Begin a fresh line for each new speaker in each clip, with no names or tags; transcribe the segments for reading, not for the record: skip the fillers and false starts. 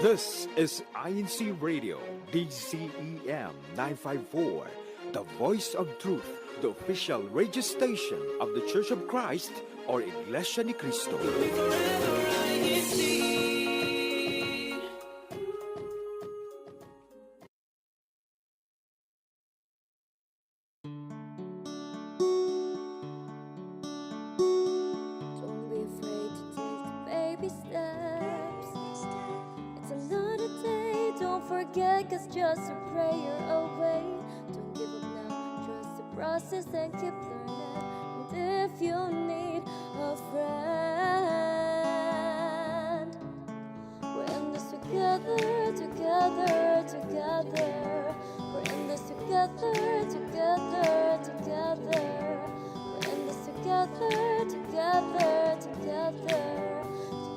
This is INCRadio, DCEM 954, the voice of truth, the official radio station of the Church of Christ or Iglesia ni Cristo.
Don't be afraid to take the baby steps. It's another day, don't forget, 'cause just a prayer away. Don't give up now, trust the process and keep learning. And if you need a friend, we're in this together, together, together. We're in this together, together, together. We're in this together, together, together,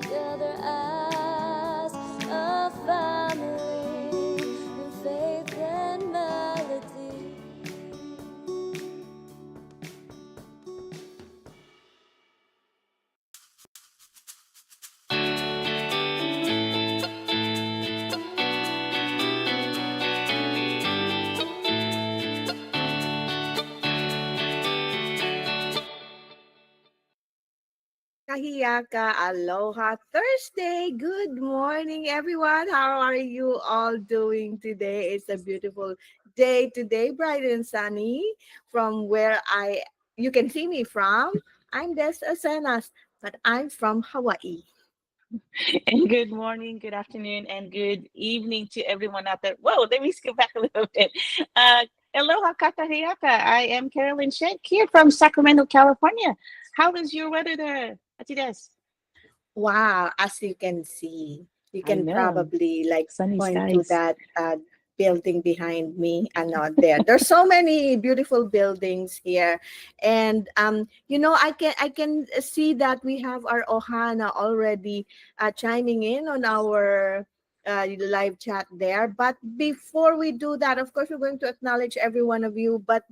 together as a family in faith and melody.
Kahiyaka, aloha Thursday. Good morning, everyone. How are you all doing today? It's a beautiful day today, bright and sunny. From where you can see me from, I'm Des Asenas, but I'm from Hawaii.
And good morning, good afternoon, and good evening to everyone out there. Whoa, let me skip back a little bit. Aloha kakahiyaka. I am Carolyn Shank here from Sacramento, California. How is your weather there, Atides?
Wow, as you can see, you
I
can
know.
probably
Sunny
point to
skies.
that building behind me and not there. There's so many beautiful buildings here, and I can see that we have our Ohana already chiming in on our live chat there. But before we do that, of course, we're going to acknowledge every one of you. But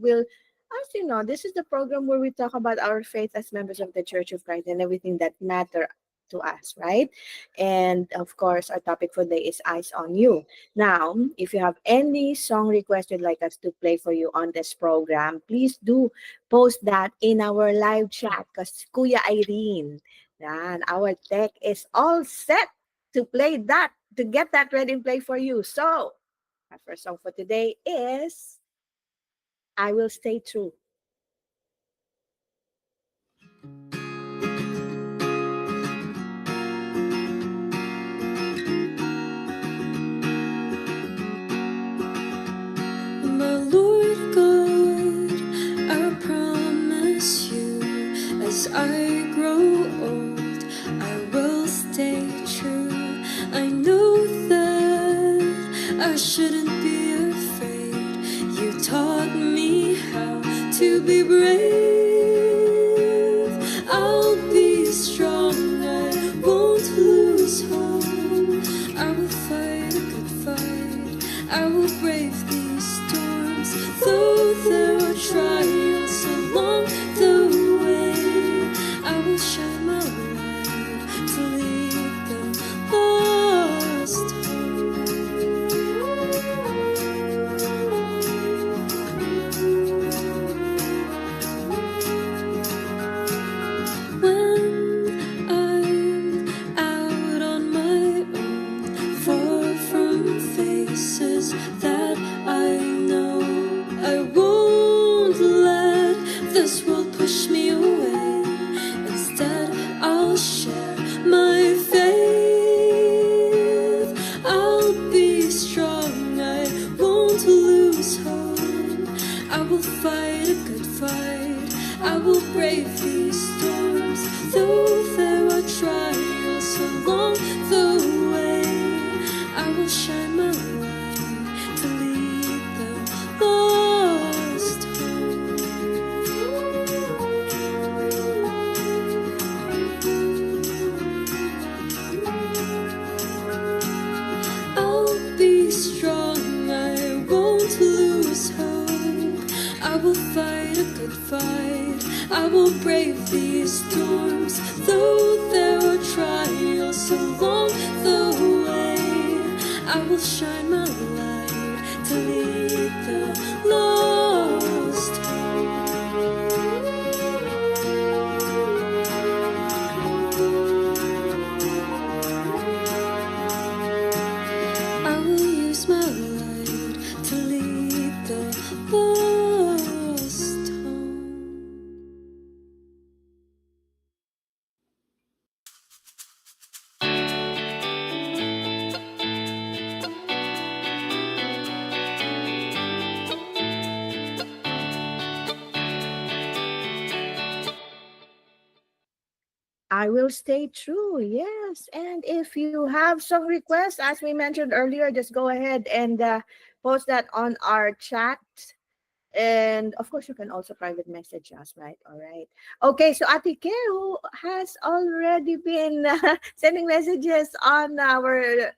as you know, this is the program where we talk about our faith as members of the Church of Christ and everything that matter to us, right? And of course, our topic for today is Eyes on You. Now, if you have any song request you'd like us to play for you on this program, please do post that in our live chat because Kuya Irene, yan, our tech is all set to play that, to get that ready and play for you. So, our first song for today is I Will Stay True.
My Lord God, I promise you, as I grow old, I will stay true. I know that I shouldn't be afraid. You taught me how to be brave. I'll be strong, I won't lose hope. I will fight a good fight. I will brave these storms, though there are trials along the way. I will shine my light to lead the lost when I'm out on my own, far from faces that I know. I won't let this world push me away. Instead, I'll share my faith. I'll be strong, I won't lose hope. I will fight a good fight. I will brave these storms, though there are trials along the way. I will shine my light to lead the lost home. I'll be strong, I won't lose hope. I will fight a good fight. I will brave these storms, though there are trials along the way. shine my light to lead the lost I will use my light to lead the lost home.
I will stay true. Yes. And if you have some requests, as we mentioned earlier, just go ahead and post that on our chat. And of course, you can also private message us, right? All right. Okay. So Ate Ke, who has already been sending messages on our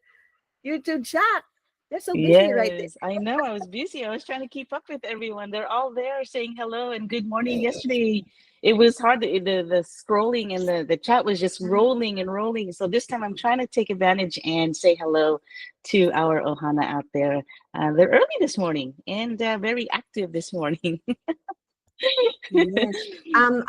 YouTube chat. They're so busy right there.
Yes, I know. I was busy. I was trying to keep up with everyone. They're all there saying hello and good morning. Yesterday, it was hard. The scrolling and the chat was just rolling and rolling. So this time, I'm trying to take advantage and say hello to our Ohana out there. They're early this morning and very active this morning.
Yes.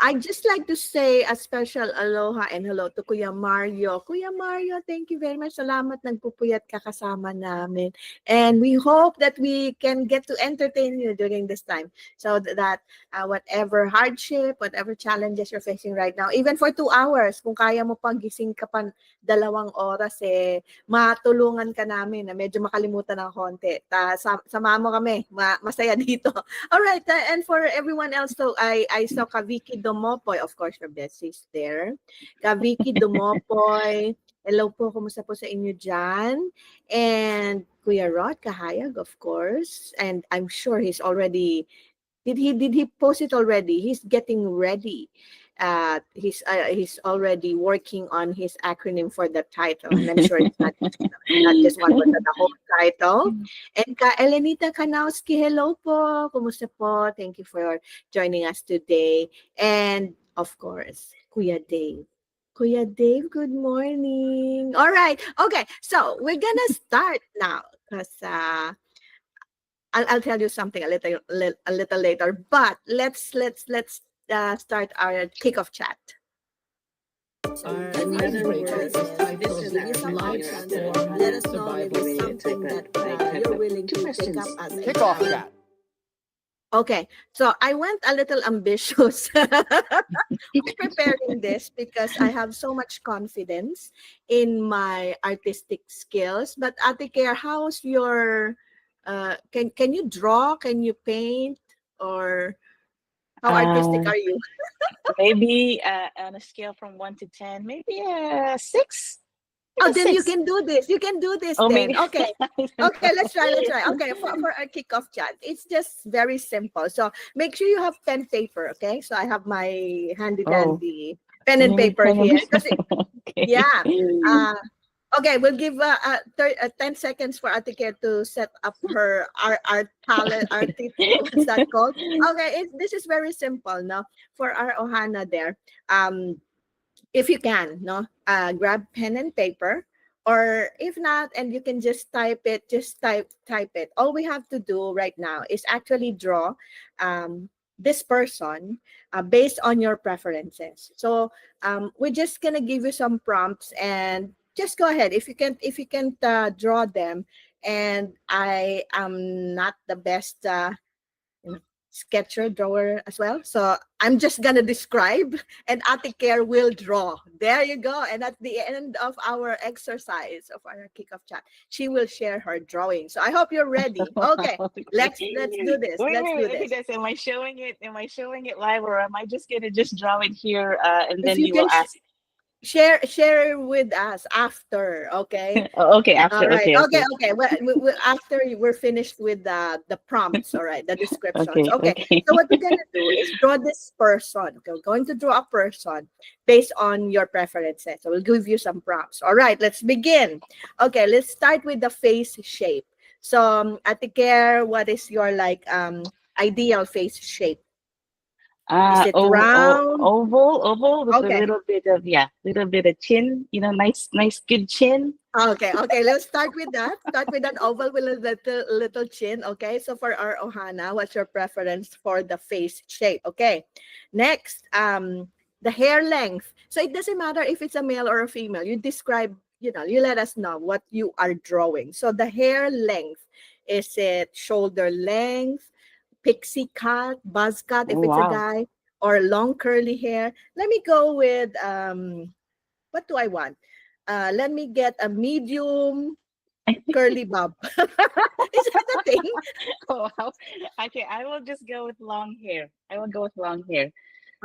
I'd just like to say a special aloha and hello to Kuya Mario. Kuya Mario, thank you very much. Salamat nagpupuyat ka kasama namin. And we hope that we can get to entertain you during this time. So that whatever hardship, whatever challenges you're facing right now, even for 2 hours, kung kaya mo pang gising ka pa 2 oras, matulungan ka namin na medyo makalimutan ng konti. Sama mo kami, masaya dito. All right, and for everyone else, so I saw Kaviki Domopoy, of course, your Bessie's there. Kaviki Domopoy, hello po, kumusta po sa inyo dyan? And Kuya Rod Kahayag, of course, and I'm sure he's already, did he post it already? He's getting ready. He's already working on his acronym for the title, and I'm sure it's not just one, but the whole title. And Ka Elenita Kanowski, hello po, kumusta po? Thank you for joining us today. And of course, Kuya Dave. Kuya Dave, good morning. All right, okay, so we're gonna start now because I'll tell you something a little later. But let's start our kickoff chat.
Another word is titled Life Storm,
Let us
the
know if
Bible.
it's something that you're willing
Two
to pick
questions.
up as a
Kickoff
challenge.
chat.
Okay, so I went a little ambitious preparing this because I have so much confidence in my artistic skills. But Ate Care, how's your can you draw? Can you paint? Or how artistic
Uh,
are you?
maybe on a scale from 1 to 10, maybe a 6.
Oh,
Maybe a
then you
6.
can do this. You can do this
Oh,
then.
maybe.
Okay.
I don't
Okay, let's try. Let's
know.
try. Okay, for our kickoff chat, it's just very simple. So make sure you have pen paper. Okay, so I have my handy
Oh,
dandy pen and
you need
paper
pen and
here.
paper. Okay.
Yeah. Okay, we'll give 10 seconds for Atike to set up her art palette, what's that called? Okay, this is very simple, no? For our Ohana there. If you can, no, grab pen and paper, or if not, and you can just type it, just type it. All we have to do right now is actually draw this person based on your preferences. So we're just gonna give you some prompts, and just go ahead if you can draw them. And I am not the best sketcher drawer as well, so I'm just gonna describe and Ate Care will draw. There you go. And at the end of our exercise of our kickoff chat, she will share her drawing. So I hope you're ready. Okay, let's do this.
Wait,
Let's
wait,
do
wait.
this.
Am I showing it? Am I showing it live, or am I just gonna just draw it here, and
If
then
you
you will
can
ask?
share with us after, okay?
Oh, okay,
All
after.
right.
Okay,
Okay.
okay,
Okay. Well, after we're finished with the prompts, all right, the descriptions.
okay,
Okay.
okay.
So what we're gonna do is draw this person. Okay, we're going to draw a person based on your preferences. So we'll give you some prompts. All right. Let's begin. Okay. Let's start with the face shape. So, Ate Care, what is your ideal face shape? Is it round?
Oval with a
Okay.
little bit of chin. Nice, good chin.
Okay, okay. Let's start with that. Start with an oval with a little chin. Okay. So for our Ohana, what's your preference for the face shape? Okay. Next, the hair length. So it doesn't matter if it's a male or a female. You describe, you let us know what you are drawing. So the hair length, is it shoulder length, pixie cut, buzz cut if
Oh
it's a
wow.
guy, or long curly hair? Let me go with what do I want? Let me get a medium curly bob. Is that a thing?
Oh, wow. Okay, I will just go with long hair. I will go with long hair.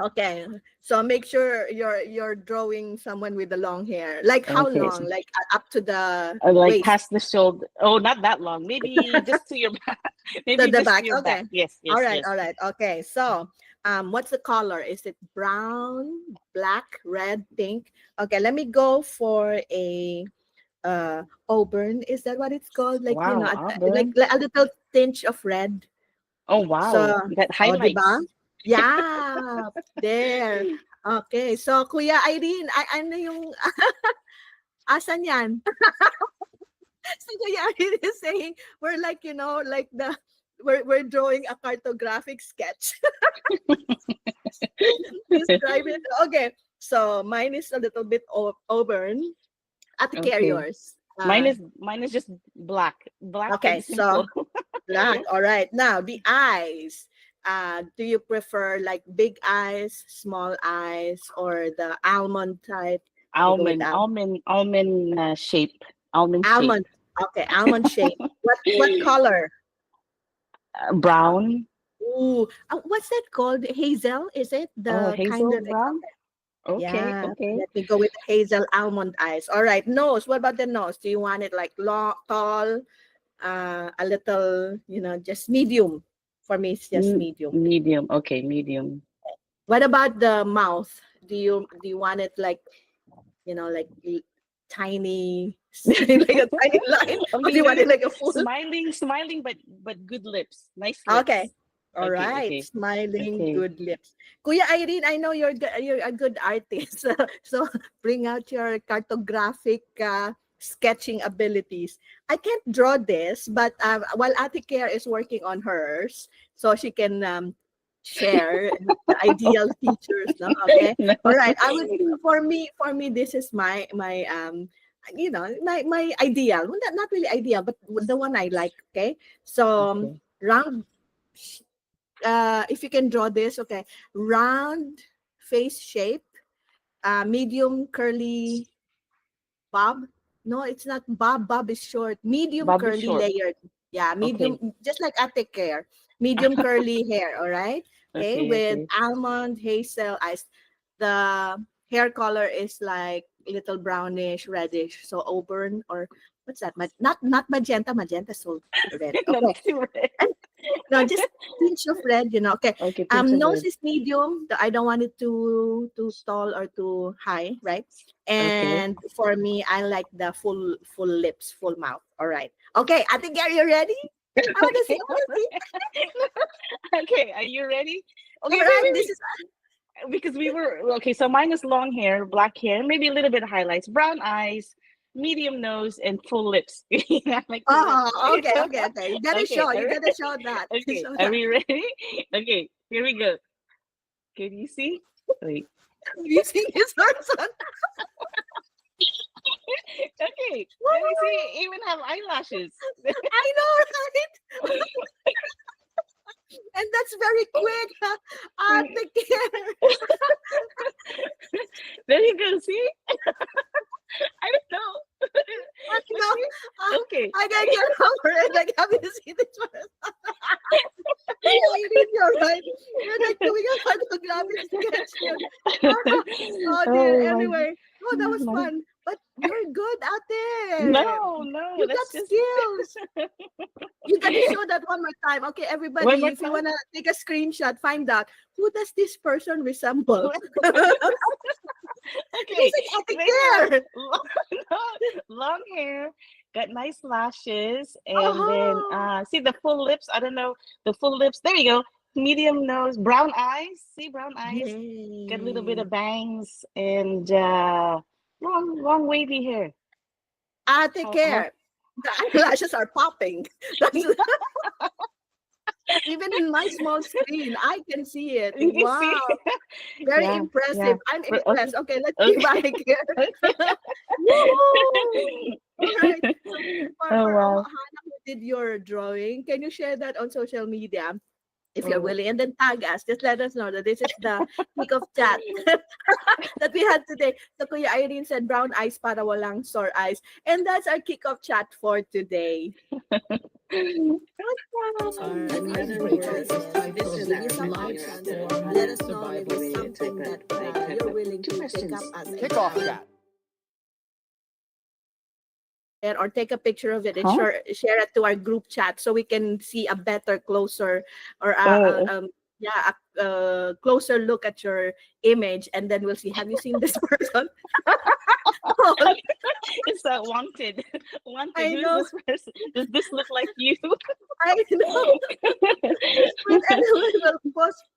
Okay. So make sure you're drawing someone with the long hair. Like how
Okay,
long? Like up to the
like
waist,
past the shoulder. Oh, not that long. Maybe just to your back.
to
Maybe
the
just to
back.
your back.
Okay.
Yes,
All
yes,
right,
yes.
all right. Okay. So, what's the color? Is it brown, black, red, pink? Okay, let me go for a auburn. Is that what it's called? Like,
Wow,
like
Auburn.
a little tinge of red.
Oh
So,
wow, you got
oh, di ba?
highlights.
Yeah, there. Okay, so Kuya Irene, ano yung asan yan? So Kuya Irene is saying we're like, like we're drawing a cartographic sketch. Describe it. Okay, so mine is a little bit auburn. At the
Okay.
carriers.
Mine is just black. Black
Okay,
and
so
simple.
black. All right. Now the eyes. Do you prefer like big eyes, small eyes, or the almond type? Let me go with
Almond,
that.
almond, almond shape. Almond shape.
Almond. Okay, almond shape. What color?
Brown.
Ooh, what's that called? Hazel? Is it
Oh,
the kind
hazel
of
brown. Okay,
yeah?
okay.
Let me go with hazel almond eyes. All right, nose. What about the nose? Do you want it like long, tall, a little, just medium? For me, it's just medium.
Medium. Okay, medium.
What about the mouth? Do you want it like, like tiny, like a tiny line, or do
Okay,
you
no,
want
no,
it
no.
like a full?
Smiling, but good lips. Nice
Okay.
lips.
All
Okay,
right.
okay,
Smiling,
okay.
good lips. Kuya Irene, I know you're a good artist. So bring out your cartographic sketching abilities. I can't draw this, but while Ate Care is working on hers, so she can share the ideal features. No, okay.
No.
All right. I would for me this is my ideal. Well, not really ideal, but the one I like. Okay. So
Okay.
round, if you can draw this, okay, round face shape, medium curly bob. No, it's not bob. Bob is short. Medium
Bobby
curly
short.
layered. Yeah,
Okay.
medium, just like Ate Care. Medium curly hair. All right. Okay,
Okay,
with
okay.
almond hazel eyes. The hair color is like little brownish, reddish. So auburn, or what's that? Not magenta. Magenta so red.
Not
Okay.
too red.
No, just pinch of red. Okay.
Okay, pinch of
Nose
red.
is medium. I don't want it too tall or too high, right?
Okay.
And for me, I like the full lips, full mouth. All right. Okay, I think are you ready? I want to see.
Okay.
I want to see.
Okay, are you ready?
All
Okay,
right. This is
because we were okay. So mine is long hair, black hair, maybe a little bit of highlights, brown eyes, medium nose, and full lips. Yeah, like the lips,
oh
right?
okay, okay, okay. You gotta
Okay,
show. You gotta show that.
okay.
Show
Are
that.
we ready? Okay, here we go. Can you see? Wait.
You see this person?
Okay, let me see. Even have eyelashes.
I know, right? And that's very quick. Ate Care.
There you go. See? I don't know.
I know.
Okay.
I gotta get over it. Like, have you seen this person? Yeah, you need your right. You're like doing a photographic sketch here. Oh dear.
Oh my,
Anyway, oh, that was
my.
fun. But you're good out there.
No,
You got
that's just
skills. You got to show that one more time. Okay,
one
everybody,
more
if you
time.
wanna take a screenshot, find out who does this person resemble.
Okay,
It's like Ate
they have
Care.
long hair, got nice lashes, and then
Oh,
see the full lips. I don't know the full lips. There you go. medium nose, brown eyes. See, brown eyes. Got a little bit
Yay.
of bangs and long wavy hair.
Take
How
care. The eyelashes are popping. That's even in my small screen, I can see it.
you can see?
Wow, very
Yeah, yeah.
impressive. I'm
Okay,
impressed. Okay, let's see
okay,
back here.
okay.
Woo! All right. So
Oh
for
wow.
Hannah who did your drawing, can you share that on social media if you're
Oh.
willing? And then tag us. Just let us know that this is the kick of chat that we had today. So Kuya Irene said brown eyes para walang sore eyes. And that's our kick of chat for today.
Or
If you
another
enjoyed
word
this,
by
if you give you
listener,
some
life
options,
transformed
let us
the
know if
Bible
it's
way.
something that you're willing
Two
to take up
questions.
as a
Kickoff
challenge.
chat.
Or take a picture of it and
Huh?
share it to our group chat so we can see a better, closer, or
Oh,
yeah, a closer look at your image, and then we'll see. Have you seen this person?
it's wanted. Wanted.
I
Who is
know,
this person? Does this look like you?
I know. But anyway,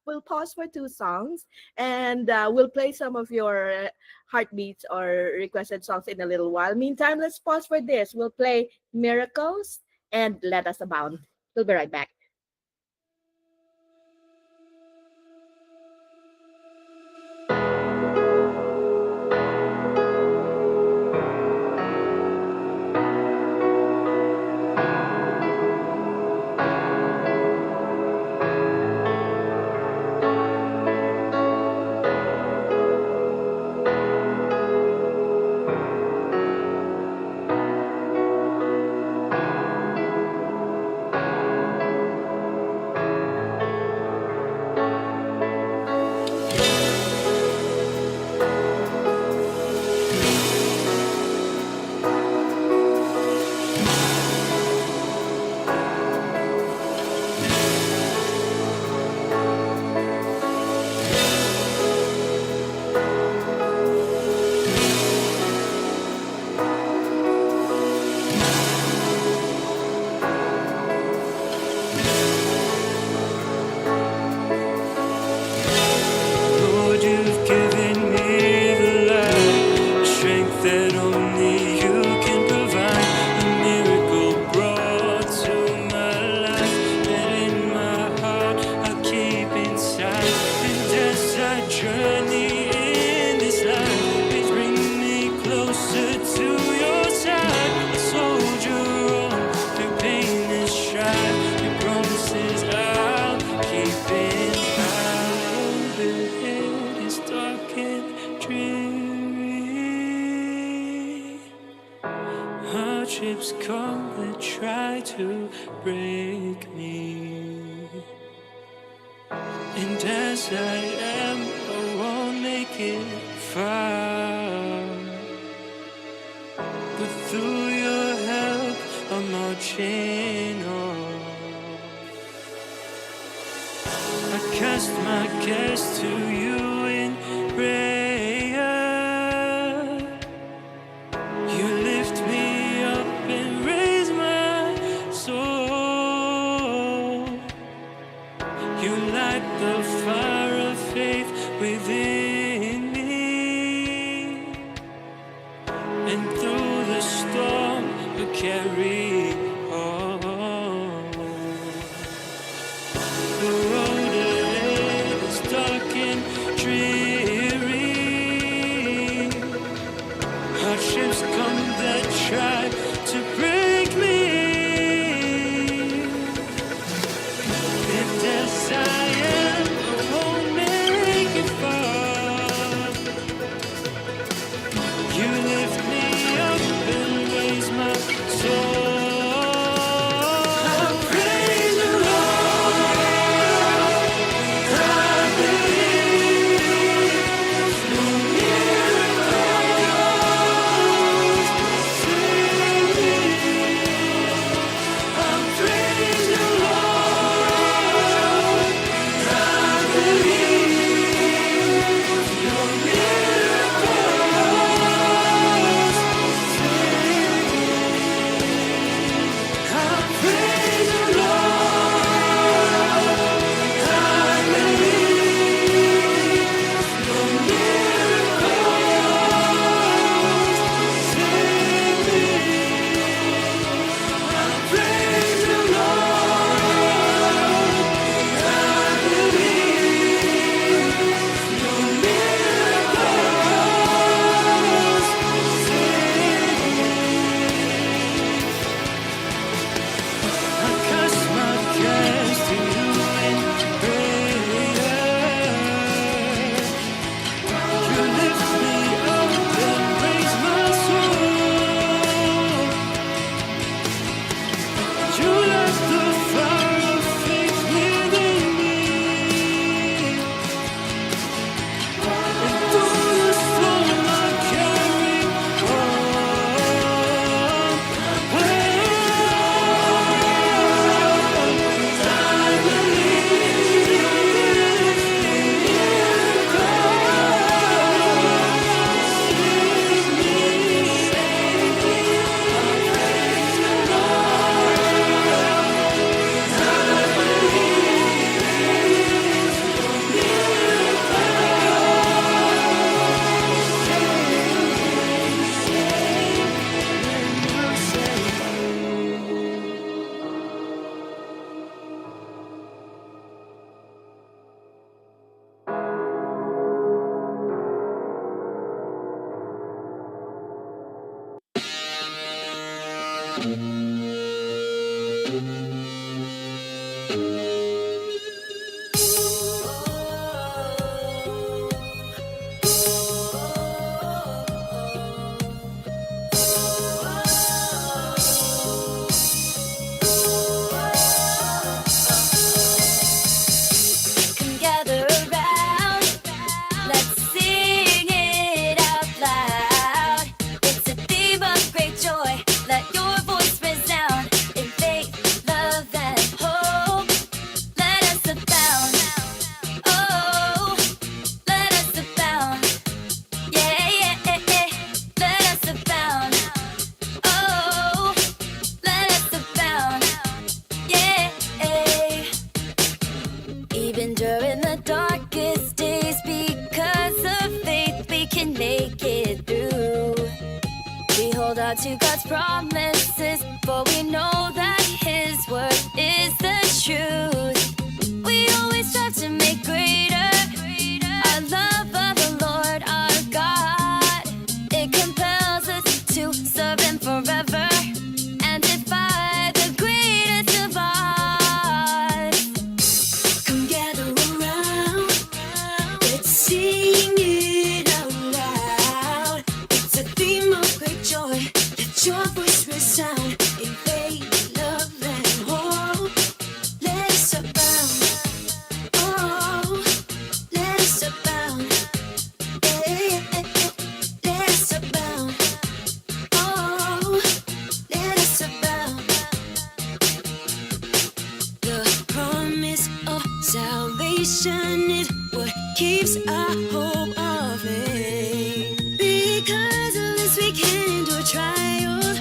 we'll pause for two songs, and we'll play some of your heartbeats or requested songs in a little while. Meantime, let's pause for this. We'll play Miracles and Let Us Abound. We'll be right back.
Lord, you've given me the light, strength that only you can provide. A miracle brought to my life, that in my heart I'll keep inside. And as I journey in this life, please bring me closer to your side. A soldier on through pain and strife, your promises I'll keep inside. Overhead is dark and dreary. Hardships come that try to break me. And as I am, I won't make it far. But through your help, I'm marching on. I cast my cares to you in prayer. You lift me up and raise my soul. You light the fire of faith within me. And through the storm, I carry on. The road ahead is dark and dreary. Hardships come that try to break me. And as I am, I won't make it far. You lift me up and raise my soul. I praise the Lord. I believe through miracles, see me.
Come gather around, let's sing it out loud. It's a theme of great joy. Let your voice resound in faith, love, and hope. Let us abound. Oh, let us abound. Yeah, yeah, yeah. Let us abound. Oh, let us abound. Yeah. Even during the darkest days, because of faith, we can make it through. We hold on to God's promises, for we know that His word is the truth. We always strive to make greater our love of the Lord our God. It compels us to serve Him forever and defy the greatest of odds. Come gather around, let's sing it out loud. It's a theme of great joy. Let your voice resound in faith, love, and hope. Let us abound. Oh, let us abound. Let us abound. Oh, let us abound. The promise of salvation is what keeps our hope of faith. Because of this we can endure trials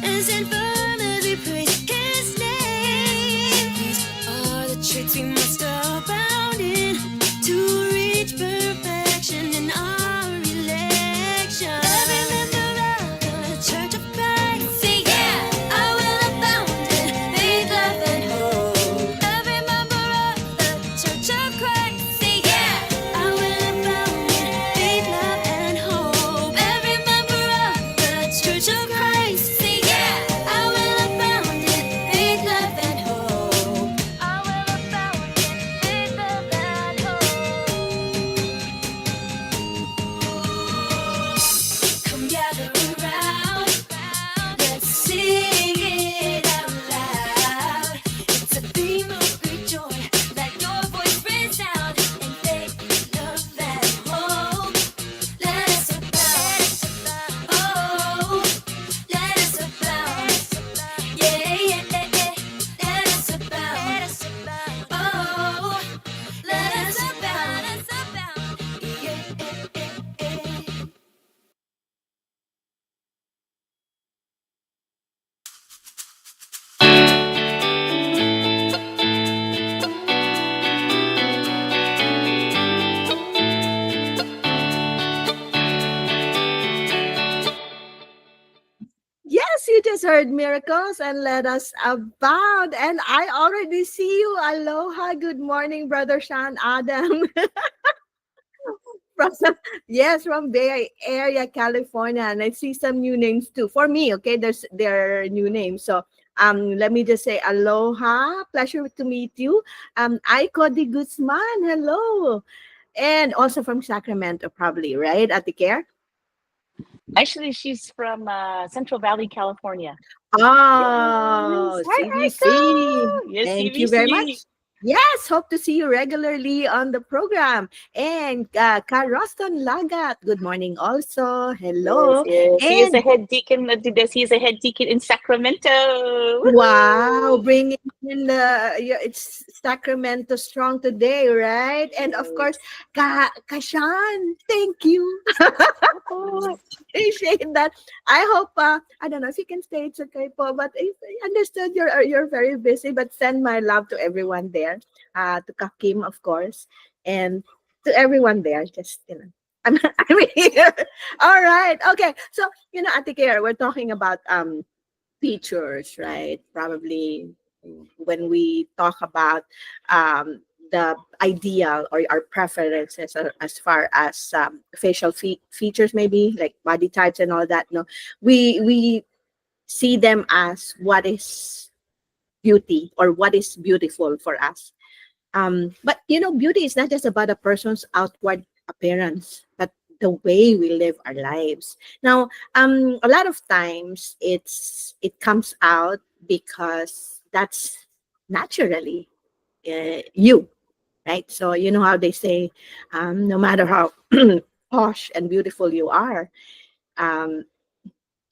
and stand firm as we praise His name. These are the traits we must abound in to reach perfection in our election. Every member of the Church of Christ, say yeah, I will abound in faith, love, and hope. Every member of the Church of Christ, say yeah, I will abound in faith, love, and hope. Every member of the Church of Christ, say yeah, I will abound in faith, love, and hope. I will abound in faith, love, and hope. Come gather around, let's sing it out loud. It's a theme of great joy. Let your voice resound in faith, love, and hope. Let us abound. Oh, let us abound. Yeah, yeah, yeah. Let us abound. Oh, let us abound. Yeah, yeah, yeah.
Yes, you just heard miracles and let us abound. And I already see you. Aloha. Good morning, Brother Sean Adam. from yes, from Bay Area, California. And I see some new names too. For me, okay, there are new names. So let me just say aloha. Pleasure to meet you. I Cody Guzman. Hello. And also from Sacramento, probably, right? At the care.
Actually, she's from Central Valley, California.
Oh,
Yes. Hi,
CBC.
Aiko. Yes,
Thank you very
CBC.
much. Yes, hope to see you regularly on the program. And Karoston Lagat, good morning also.
Yes,
Hello.
yes. He is a
And
head deacon. He is a head deacon in Sacramento.
wow,
Woohoo!
bringing in it's Sacramento strong today, right? And of course,
Yes.
Kashan, thank you.
Oh,
Appreciate that. I hope I don't know if you can stay. It's okay, po. But I understood you're very busy. But send my love to everyone there. To Kakim, of course, and to everyone there. Just I'm here. All right. Okay. So Ate Care, we're talking about features, right? Probably when we talk about the ideal or our preferences as far as facial features, maybe like body types and all that. No, we see them as what is beauty or what is beautiful for us. But beauty is not just about a person's outward appearance, but the way we live our lives. Now, a lot of times it comes out because that's naturally you, right? So you know how they say, no matter how posh and beautiful you are, um,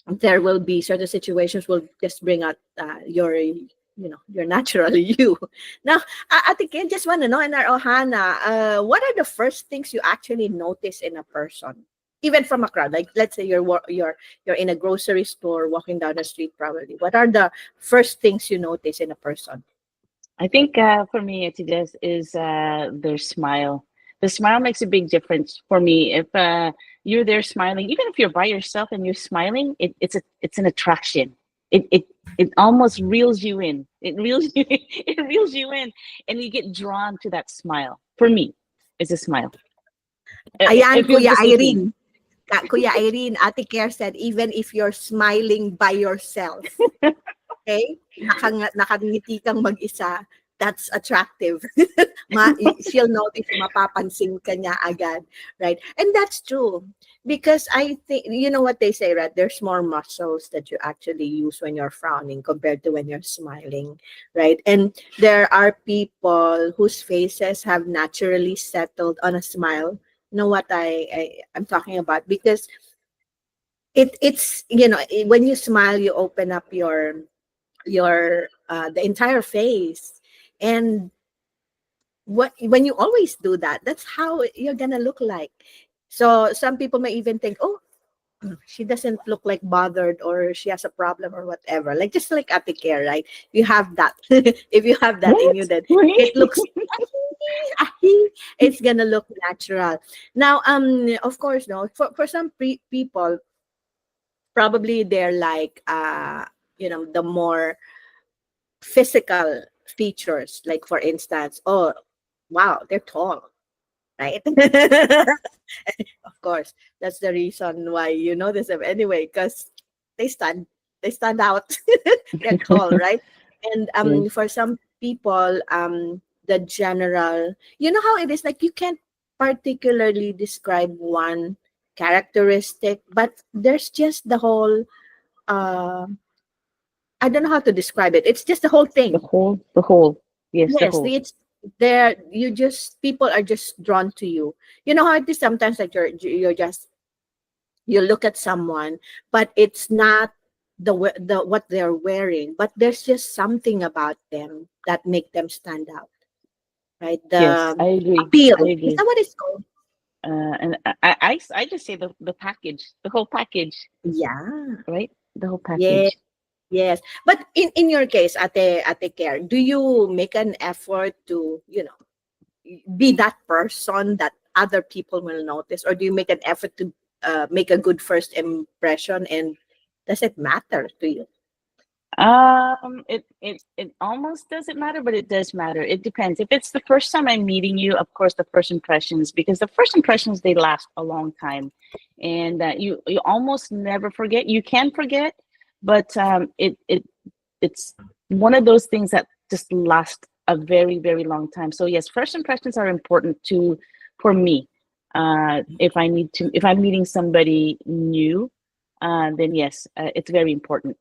there will be certain situations will just bring out your natural you. Now, I think I just want to know in our Ohana, what are the first things you actually notice in a person, even from a crowd? Like, let's say you're in a grocery store, walking down the street. Probably, what are the first things you notice in a person?
I think for me, it is their smile. The smile makes a big difference for me. If you're there smiling, even if you're by yourself and you're smiling, it's an attraction. It almost reels you in. It reels you, it reels you in, and you get drawn to that smile. For me, it's a smile.
Ayan,
It feels
Kuya
deceiving.
Irene. Kuya Irene, Ate Care said, even if you're smiling by yourself, okay? Nakangiti kang mag-isa, that's attractive. She'll notice, mapapansin ka niya agad, right? And that's true. Because I think, you know what they say, right? There's more muscles that you actually use when you're frowning compared to when you're smiling, right? And there are people whose faces have naturally settled on a smile. You know what I'm talking about? Because it's when you smile, you open up your the entire face, and when you always do that, that's how you're gonna look like. So some people may even think, oh, she doesn't look like bothered, or she has a problem or whatever, like just like Ate Care, right? You have that. If you have that in you,
What?
then
Really?
it looks it's gonna look natural. Now, of course, no, for some people, probably they're like the more physical features, like for instance, oh wow, they're tall, right? Of course, that's the reason why you notice them anyway, because they stand they stand out. They're tall, right? And
Yes.
for some people, the general, you know how it is, like you can't particularly describe one characteristic, but there's just the whole uh I don't know how to describe it. It's just the whole
The
thing.
whole, the whole. Yes, the
Yes,
whole.
it's there. You just people are just drawn to you. You know how it is sometimes, like you're just you look at someone, but it's not the what they're wearing, but there's just something about them that make them stand out, right?
Yes,
The
I agree.
appeal,
I
is
agree.
that what it's called?
And I just say the package, the whole package,
Yeah,
right? The whole
yeah,
package.
yes. But in your case, Ate Care, do you make an effort to be that person that other people will notice, or do you make an effort to make a good first impression, and does it matter to you?
It almost doesn't matter, but it does matter. It depends. If it's the first time I'm meeting you, of course, the first impressions, because the first impressions, they last a long time, and you almost never forget. You can forget, but it's one of those things that just last a very, very long time. So yes, first impressions are important to for me. If I'm meeting somebody new, then yes, it's very important,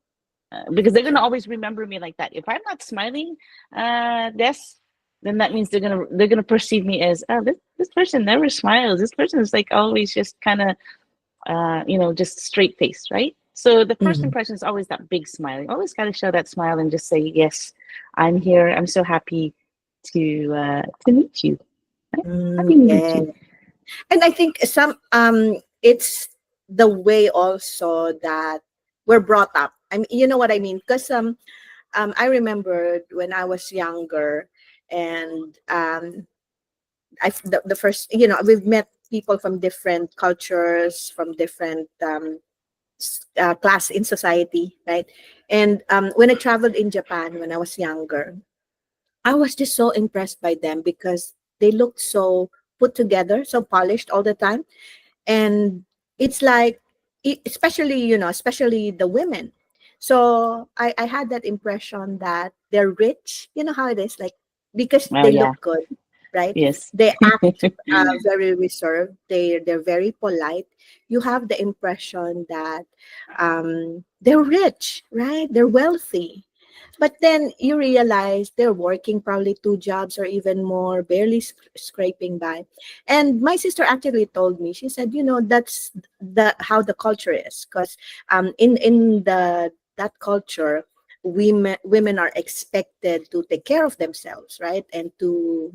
because they're gonna
Okay.
always remember me like that. If I'm not smiling, that's then that means they're gonna perceive me as, oh, this person never smiles. This person is like always just kind of just straight face, right? So the first
Mhm.
impression is always that big smile. You always got to show that smile and just say, yes, I'm here. I'm so happy to meet you. Right? Happy to meet
Yeah.
you.
And I think it's the way also that we're brought up. I mean, you know what I mean? Because I remember when I was younger, and the first, we've met people from different cultures, from different class in society, right? And when I traveled in Japan when I was younger, I was just so impressed by them because they looked so put together, so polished all the time. And it's like, especially the women, So I had that impression that they're rich. You know how it is, like, because
Oh
they
yeah.
look good, right?
Yes.
They act very reserved. They're very polite. You have the impression that they're rich, right? They're wealthy. But then you realize they're working probably two jobs or even more, barely scraping by. And my sister actually told me, she said, that's the how the culture is. Because in that culture, women are expected to take care of themselves, right? And to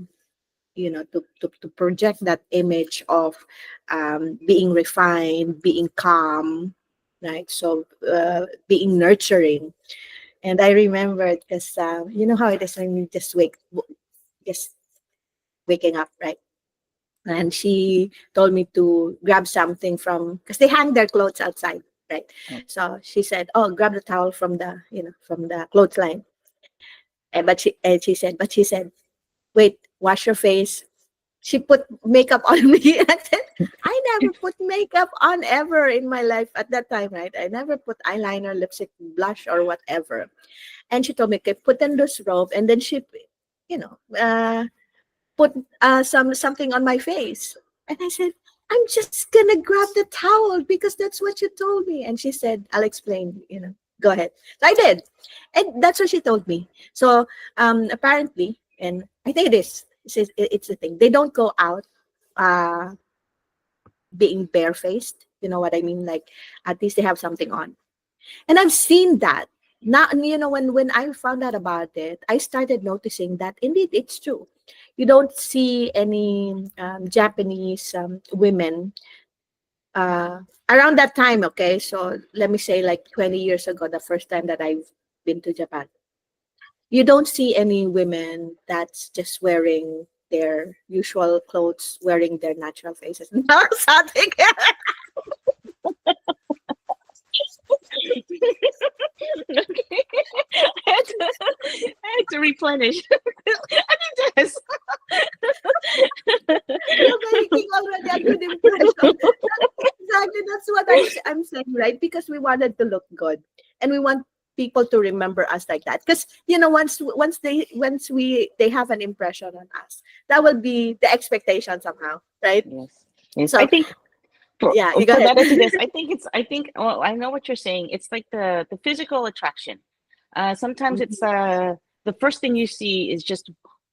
to project that image of being refined, being calm, right? So being nurturing. And I remember because you know how it is when you just waking up, right? And she told me to grab something from, because they hang their clothes outside, right? So she said, "Oh, grab the towel from the clothesline." But she said, "Wait, wash your face." She put makeup on me. I said, I never put makeup on ever in my life at that time, right? I never put eyeliner, lipstick, blush, or whatever. And she told me, okay, put on this robe. And then she, you know, uh, put something on my face. And I said, I'm just gonna grab the towel because that's what you told me. And she said, I'll explain, go ahead. So I did. And that's what she told me. So apparently, and I think it's the thing. They don't go out uh being barefaced. You know what I mean? Like at least they have something on. And I've seen that. Now, when I found out about it, I started noticing that indeed it's true. You don't see any Japanese women uh, around that time. Okay, so let me say like 20 years ago, the first time that I've been to Japan, you don't see any women that's just wearing their usual clothes, wearing their natural faces. No, something.
Okay. I had to replenish. I think that's
You're making already a good impression. Exactly, that's what I'm saying, right? Because we wanted to look good, and we want people to remember us like that. Because once they have an impression on us, that will be the expectation somehow, right?
yes. Yes. I
So
think
yeah, you go
for
ahead.
that to this, I think well, I know what you're saying. It's like the physical attraction. Sometimes it's the first thing you see is just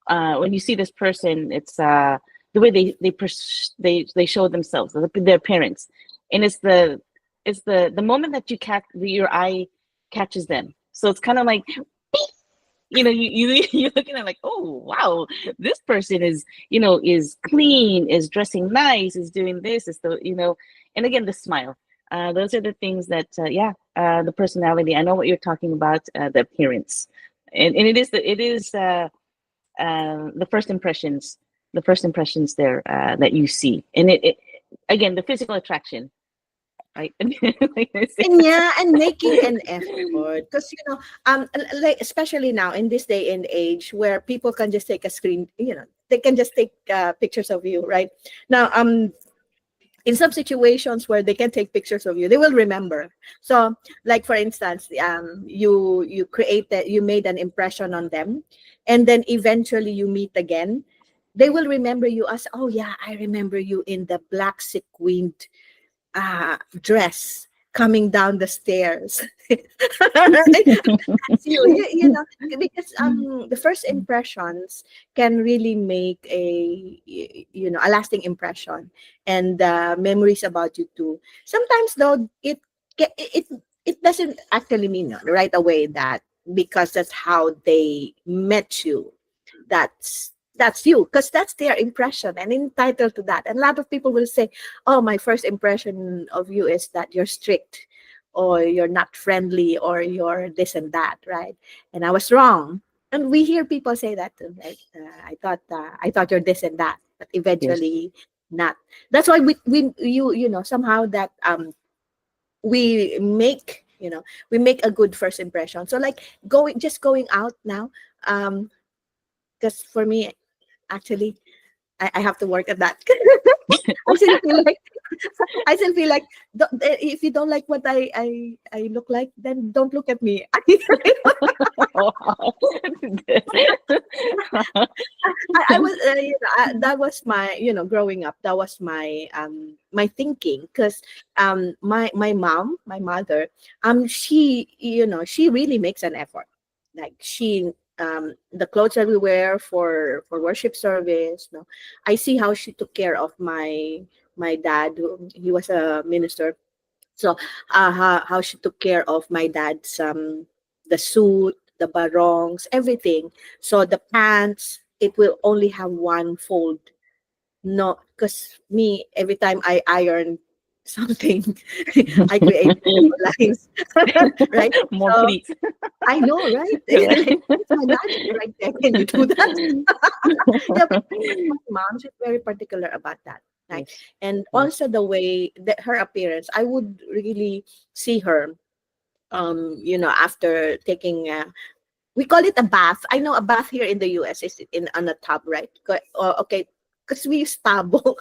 when you see this person, it's the way they show themselves, their appearance, and it's the moment that your eye catches them. So it's kind of like, you're looking at like, oh wow, this person is clean, is dressing nice, is doing this, is and again the smile. Those are the things that the personality. I know what you're talking about, the appearance, and it is the first impressions there that you see, and it again the physical attraction, right? Like I said.
And yeah, and making an effort, because like especially now in this day and age where people can just take a screen, they can just take pictures of you, right? Now in some situations where they can take pictures of you, they will remember. So like for instance, you made an impression on them, and then eventually you meet again, they will remember you as, oh yeah, I remember you in the black sequined dress coming down the stairs. Right? That's because the first impressions can really make a lasting impression, and memories about you too. Sometimes though it doesn't actually mean right away that because that's how they met you, that's you, because that's their impression and entitled to that. And a lot of people will say, oh, my first impression of you is that you're strict, or you're not friendly, or you're this and that, right? And I was wrong. And we hear people say that too, like, I thought you're this and that, but
Yes.
eventually not. That's why somehow that we make a good first impression. So like going out now, because for me, actually, I have to work at that. I still feel like I still feel like if you don't like what I look like, then don't look at me.
Wow.
I was that was my growing up, that was my my thinking, because my mom, my mother, she she really makes an effort, like she the clothes that we wear for worship service, I see how she took care of my dad. He was a minister, so how she took care of my dad's the suit, the barongs, everything. So the pants, it will only have one fold. No, because me, every time I iron something, I create multiple lines, right?
More
So
pleats.
I know, right?
Right.
It's my magic right there. Can you do that? Yeah, but my mom, she's very particular about that. Like,
Yes.
and
Yes.
also the way that her appearance, I would really see her, after taking, we call it a bath. I know a bath here in the US is in on a tub, right? Okay, because we use tabo.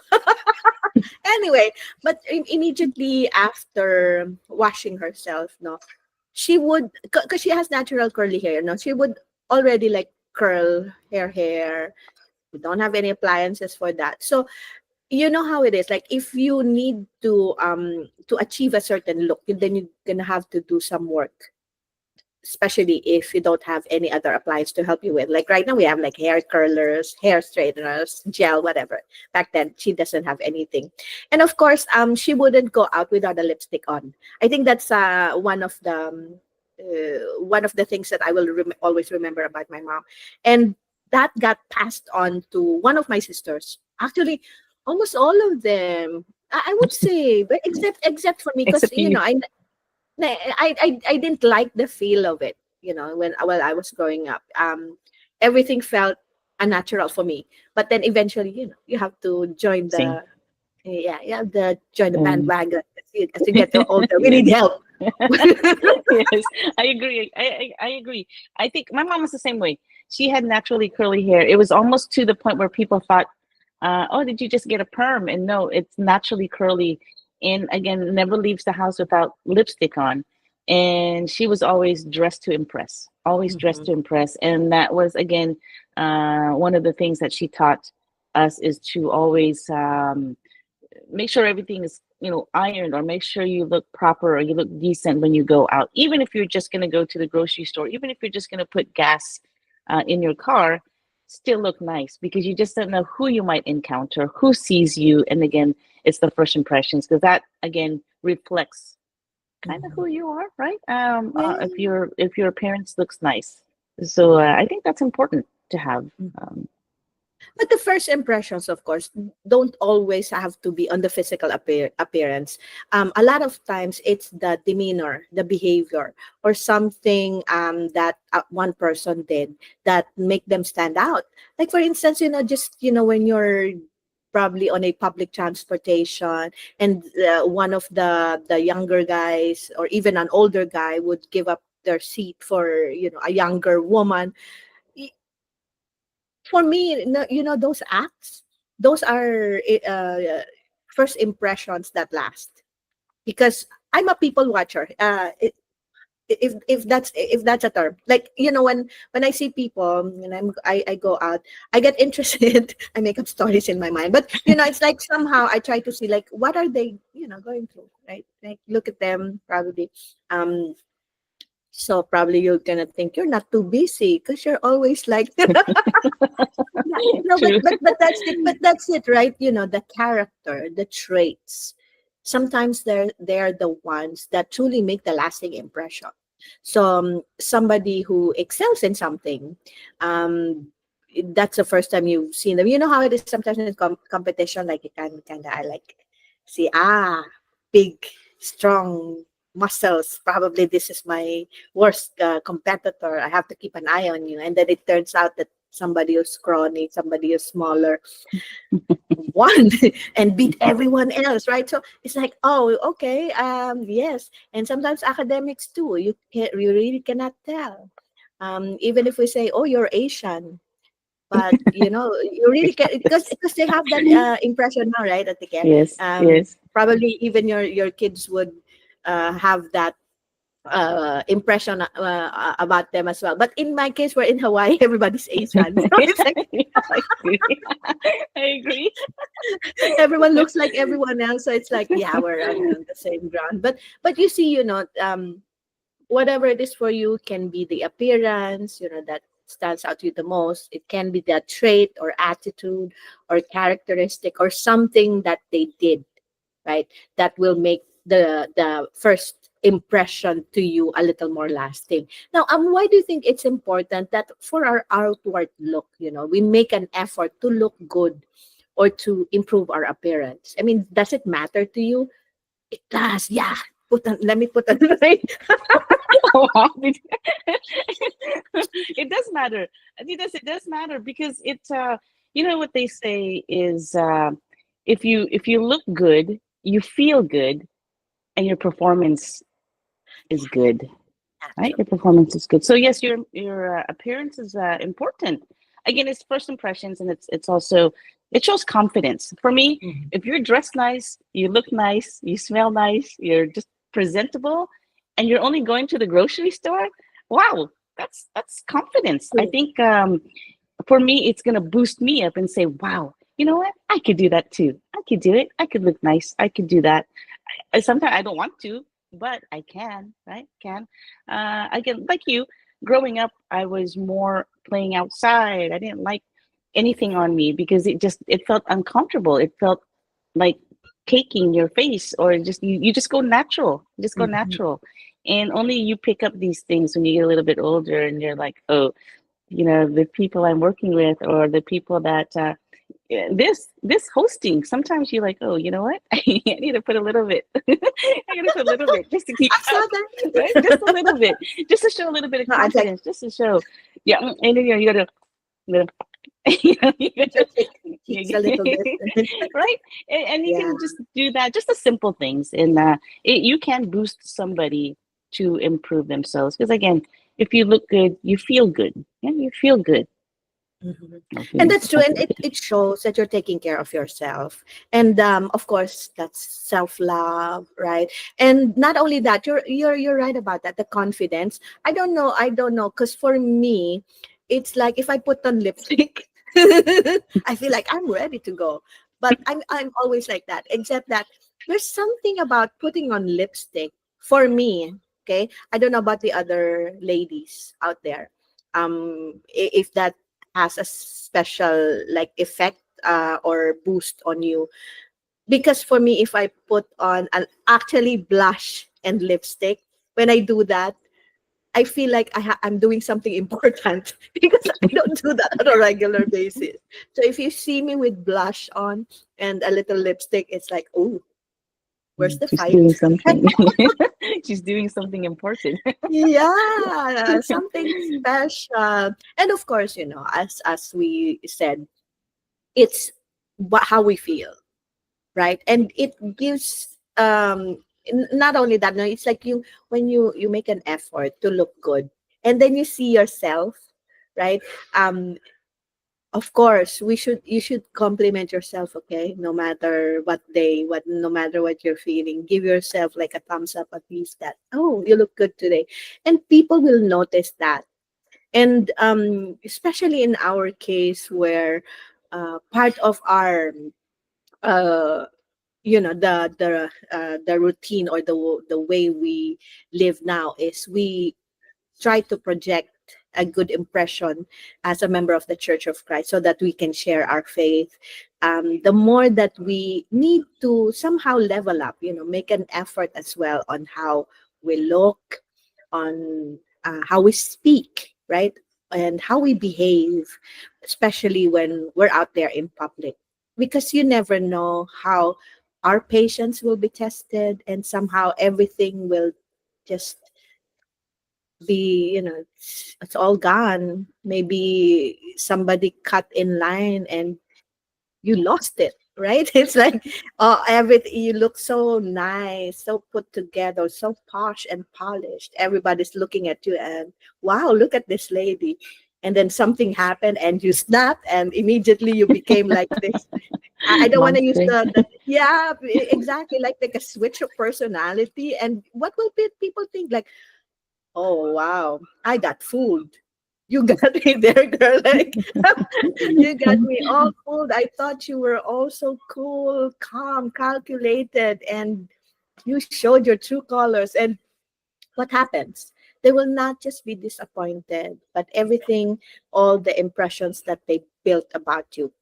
Anyway, but immediately after washing herself, no, she would, because she has natural curly hair, no, she would already like curl her hair. We don't have any appliances for that. So you know how it is. Like if you need to achieve a certain look, then you're gonna have to do some work, especially if you don't have any other appliance to help you with. Like right now, we have like hair curlers, hair straighteners, gel, whatever. Back then, she doesn't have anything, and of course, she wouldn't go out without a lipstick on. I think that's one of the things that I will always remember about my mom, and that got passed on to one of my sisters. Actually, almost all of them. I would say, but except for me, because
Except you.
I didn't like the feel of it, when while I was growing up. Everything felt unnatural for me. But then eventually, you have to join
Same.
the yeah, you have to join the
Um,
bandwagon as you get older. We
yes.
need help.
Yes, I agree. I agree. I think my mom was the same way. She had naturally curly hair. It was almost to the point where people thought, "Oh, did you just get a perm?" And no, it's naturally curly. And again, never leaves the house without lipstick on. And she was always dressed to impress. Always dressed
Mhm.
to impress. And that was again one of the things that she taught us is to always make sure everything is ironed, or make sure you look proper or you look decent when you go out, even if you're just going to go to the grocery store, even if you're just going to put gas in your car, still look nice, because you just don't know who you might encounter, who sees you. And again, it's the first impressions, because that again reflects kind of
Mhm.
who you are, right?
Yeah.
If your appearance looks nice, so I think that's important to have. um,
But the first impressions, of course, don't always have to be on the physical appearance. A lot of times, it's the demeanor, the behavior, or something that one person did that make them stand out. Like, for instance, just when you're probably on a public transportation, and one of the younger guys, or even an older guy, would give up their seat for a younger woman. For me, those acts, those are first impressions that last, because I'm a people watcher. If that's a term, like when I see people and I go out, I get interested. I make up stories in my mind, but it's like somehow I try to see, like, what are they going through, right? Like, look at them, probably. Um so probably you're gonna think you're not too busy because you're always like yeah, no, but
True.
but that's it, right? The character, the traits. Sometimes they're the ones that truly make the lasting impression. So somebody who excels in something, um, that's the first time you've seen them. You know how it is sometimes in competition, like you can kind of like see, big, strong muscles. Probably this is my worst competitor. I have to keep an eye on you. And then it turns out that somebody who's scrawny, somebody who's smaller, won and beat everyone else, right? So it's like, oh, okay, yes. And sometimes academics too. You really cannot tell. Even if we say, oh, you're Asian, but you really can, because they have that impression now, right, at the care.
Yes, yes.
Probably even your kids would have that impression about them as well. But in my case, we're in Hawaii, everybody's Asian. So it's like
I agree. I agree.
everyone looks like everyone else. So it's like, yeah, we're on the same ground. But you see, whatever it is for you can be the appearance, that stands out to you the most. It can be that trait or attitude or characteristic or something that they did, right? That will make the first impression to you a little more lasting. Now, why do you think it's important that for our outward look, we make an effort to look good or to improve our appearance? I mean, does it matter to you? It does, yeah. Let me put on right.
Wow. It does matter. It does matter because what they say is if you look good, you feel good, and your performance is good, right? Your performance is good. So yes, your appearance is important. Again, it's first impressions, and it's also, it shows confidence. For me, if you're dressed nice, you look nice, you smell nice, you're just presentable, and you're only going to the grocery store, wow, that's confidence. I think for me, it's gonna boost me up and say, wow, you know what? I could do that too. I could do it. I could look nice. I could do that. Sometimes I don't want to, but I can, right? Can. I can, like you, growing up, I was more playing outside. I didn't like anything on me because it felt uncomfortable. It felt like caking your face, or just you just go natural. Just go natural. And only you pick up these things when you get a little bit older, and you're like, oh, the people I'm working with, or the people that this hosting, sometimes you're like, oh, you know what? I need to put a little bit. I need to put a little bit just to keep
I saw
up,
that.
right? Just a little bit, just to show a little bit of
No, I like
confidence, just to show. Yeah, and then you gotta, you gotta,
cheeks a little bit.
right? And you
Yeah.
can just do that, just the simple things, and you can boost somebody to improve themselves. Because again, if you look good, you feel good. Yeah, you feel good.
Mhm.
Okay,
And that's true. And
okay.
it shows that you're taking care of yourself. And of course, that's self-love, right? And not only that, you're right about that, the confidence. I don't know, because for me, it's like if I put on lipstick, I feel like I'm ready to go. But I'm always like that, except that there's something about putting on lipstick for me. Okay. I don't know about the other ladies out there. If that has a special like effect or boost on you, because for me, if I put on an actually blush and lipstick, when I do that, I feel like I'm doing something important because I don't do that on a regular basis. So if you see me with blush on and a little lipstick, it's like, oh, where's the
She's
fight?
doing something. She's doing something important.
Yeah, something special. And of course, as we said, it's how we feel, right? And it gives not only that, no, it's like when you make an effort to look good, and then you see yourself, right? um of course, you should compliment yourself, okay, no matter what day, no matter what you're feeling, give yourself like a thumbs up, at least, that, oh, you look good today. And people will notice that. And especially in our case, where part of our uh the routine, or the way we live now, is we try to project a good impression as a member of the Church of Christ, so that we can share our faith. The more that we need to somehow level up, make an effort as well on how we look, on how we speak, right? And how we behave, especially when we're out there in public. Because you never know how our patience will be tested, and somehow everything will just be, it's all gone. Maybe somebody cut in line and you lost it, right? It's like, oh, everything, you look so nice, so put together, so posh and polished. Everybody's looking at you and, wow, look at this lady. and then something happened and you snapped and immediately you became like this. I don't want to use
Monster.
the yeah, exactly, like a switch of personality. And what will people think? Like, oh wow, I got fooled. You got me there, girl. Like you got me all fooled. I thought you were all so cool, calm, calculated, and you showed your true colors. And what happens? They will not just be disappointed, but everything, all the impressions that they built about you,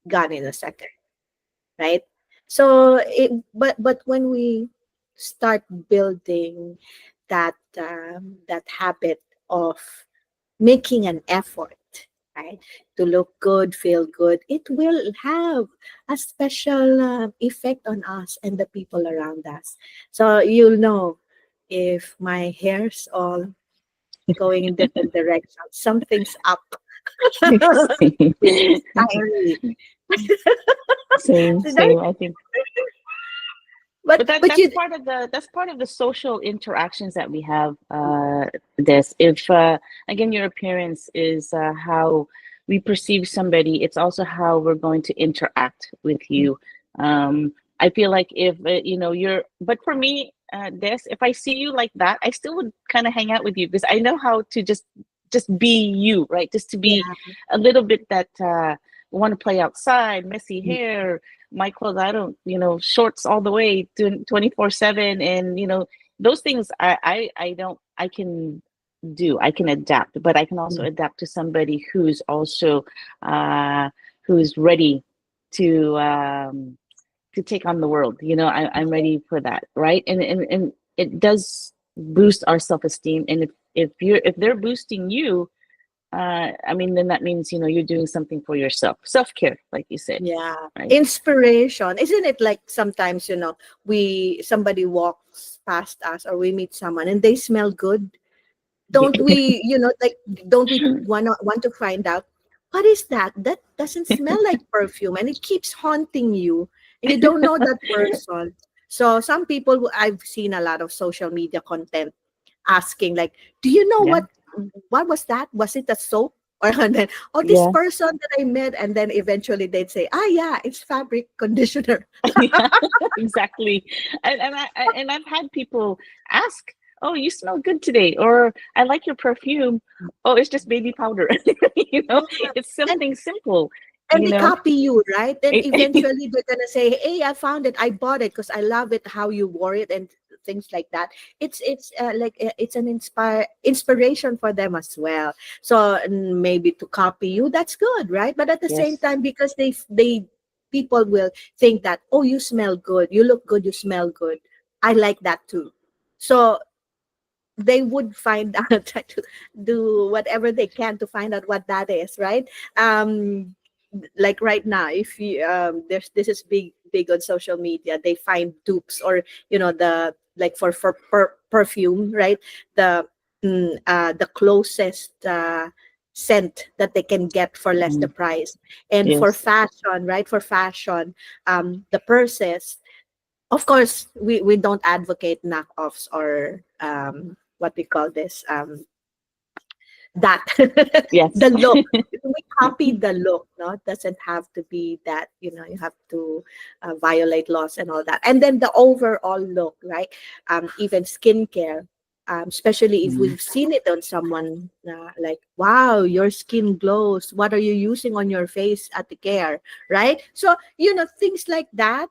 gone in a second, right? So, but when we start building that habit of making an effort, right, to look good, feel good, it will have a special effect on us and the people around us. So you'll know if my hair's all going in different directions, something's up. It's tiring.
Same,
Right?
same. I think, but that
But you,
that's part of the social interactions that we have. This, if again, your appearance is how we perceive somebody, it's also how we're going to interact with you. I feel like if you're, but for me, Des, if I see you like that, I still would kind of hang out with you because I know how to just be you, right? Just to be
yeah,
a little bit that want to play outside, messy hair, my clothes, I don't, shorts all the way to 24/7. And, those things I don't, I can do, I can adapt, but I can also adapt to somebody who's also, who's ready to take on the world. I'm ready for that. Right. And it does boost our self-esteem. And if they're boosting you, I mean, then that means, you're doing something for yourself. Self-care, like you said,
yeah.
right?
Inspiration. Isn't it like sometimes, somebody walks past us or we meet someone and they smell good? Don't we, like, don't we want to find out what is that? That doesn't smell like perfume, and it keeps haunting you, and you don't know that person. So some people, I've seen a lot of social media content asking like, do you know
Yeah.
what was that? Was it a soap? Or and then, oh, this
Yeah.
person that I met, and then eventually they'd say, ah, yeah, it's fabric conditioner.
Yeah, exactly. And I've had people ask, "Oh, you smell good today," or "I like your perfume." Oh, it's just baby powder. You know,
Yeah.
it's
And
something simple.
and
You
they
know,
copy you, right? Then
It-
eventually they're gonna say, hey, I found it, I bought it because I love it, how you wore it, and things like that. It's an inspiration for them as well. So maybe to copy you, that's good, right? But at the same
yes,
time, because they people will think that, oh, you smell good, you look good, you smell good, I like that too. So they would find out, try to do whatever they can to find out what that is, right? Like right now, if you there's this is big on social media, they find dupes, or the, like, for perfume, right? The closest scent that they can get for less the
mm,
price. And for
yes,
fashion, right, for fashion, the purses, of course, we don't advocate knockoffs or what we call this, that
yes,
the look. We copy the look, no, it doesn't have to be that, you have to violate laws and all that. And then the overall look, right? Even skincare, especially if
mm,
we've seen it on someone, like, wow, your skin glows, what are you using on your face at the care, right? So things like that.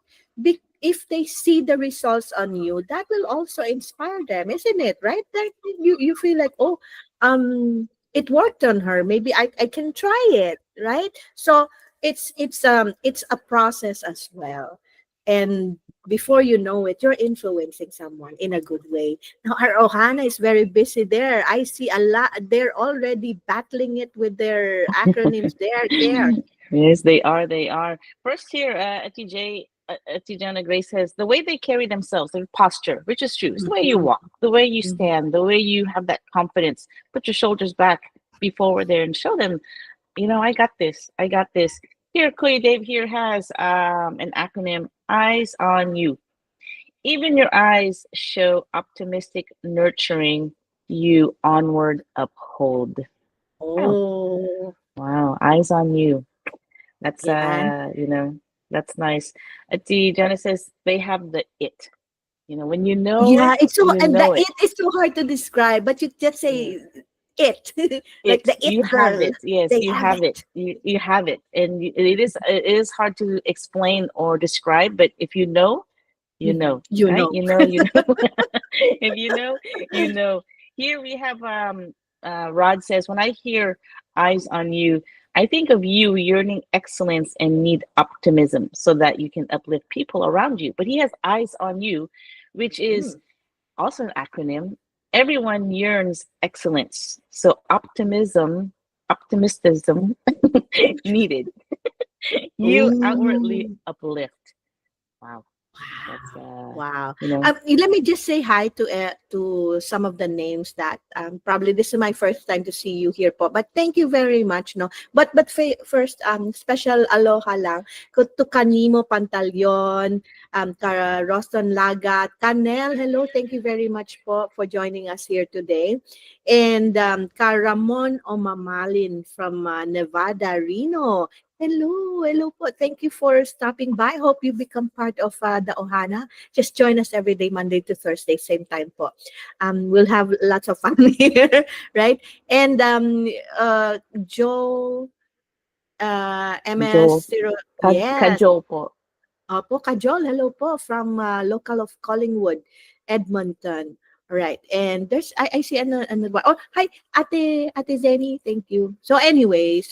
If they see the results on you, that will also inspire them, isn't it, right? That you feel like, oh, it worked on her, maybe I can try it, right? So it's a process as well. And before you know it, you're influencing someone in a good way. Now our Ohana is very busy there. I see a lot, they're already battling it with their acronyms there.
yes, they are. They are. First here, TJ. Tijana Grace says the way they carry themselves, their posture, which is true. It's the way you
Mhm,
walk, the way you
mhm.
stand, the way you have that confidence. Put your shoulders back, be forward there, and show them, I got this. I got this. Here, Clay Dave here has an acronym: Eyes on You. Even your eyes show optimistic, nurturing, you onward uphold.
Oh,
Wow, eyes on you. That's
yeah.
that's nice. The Genesis, they have the it. When you know it,
Yeah, it's so,
you
and the
know it.
it is so hard to describe, but you just
Yeah.
say it, like
It,
the it
you have
girl.
it. Yes,
They
you
have
have it.
it.
You have it, and it is hard to explain or describe. But if you know, you
Mhm.
know,
You
right?
know.
You know. If you know, you know. Here we have Rod says, when I hear eyes on you, I think of you yearning excellence and need optimism so that you can uplift people around you. But he has eyes on you, which is
Mm.
also an acronym. Everyone yearns excellence. So optimism needed. You outwardly
Ooh.
uplift. Wow. That's
Wow. Wow.
you know,
Let me just say hi to some of the names that probably this is my first time to see you here po. But thank you very much, no. But first special aloha lang to Kanimo Pantalion, Kara Roston Lagat, Kanel. Hello, thank you very much po for joining us here today. And Karamon Omamalin from Nevada, Reno. Hello po. Thank you for stopping by. Hope you become part of the Ohana. Just join us every day, Monday to Thursday, same time po. We'll have lots of fun here, right? And Joe,
Joel.
MS0, yes.
Kajol po.
Opo, Kajol, hello po from local of Collingwood, Edmonton. All right. And I see another one. Oh, hi, Ate Zenny. Thank you. So anyway,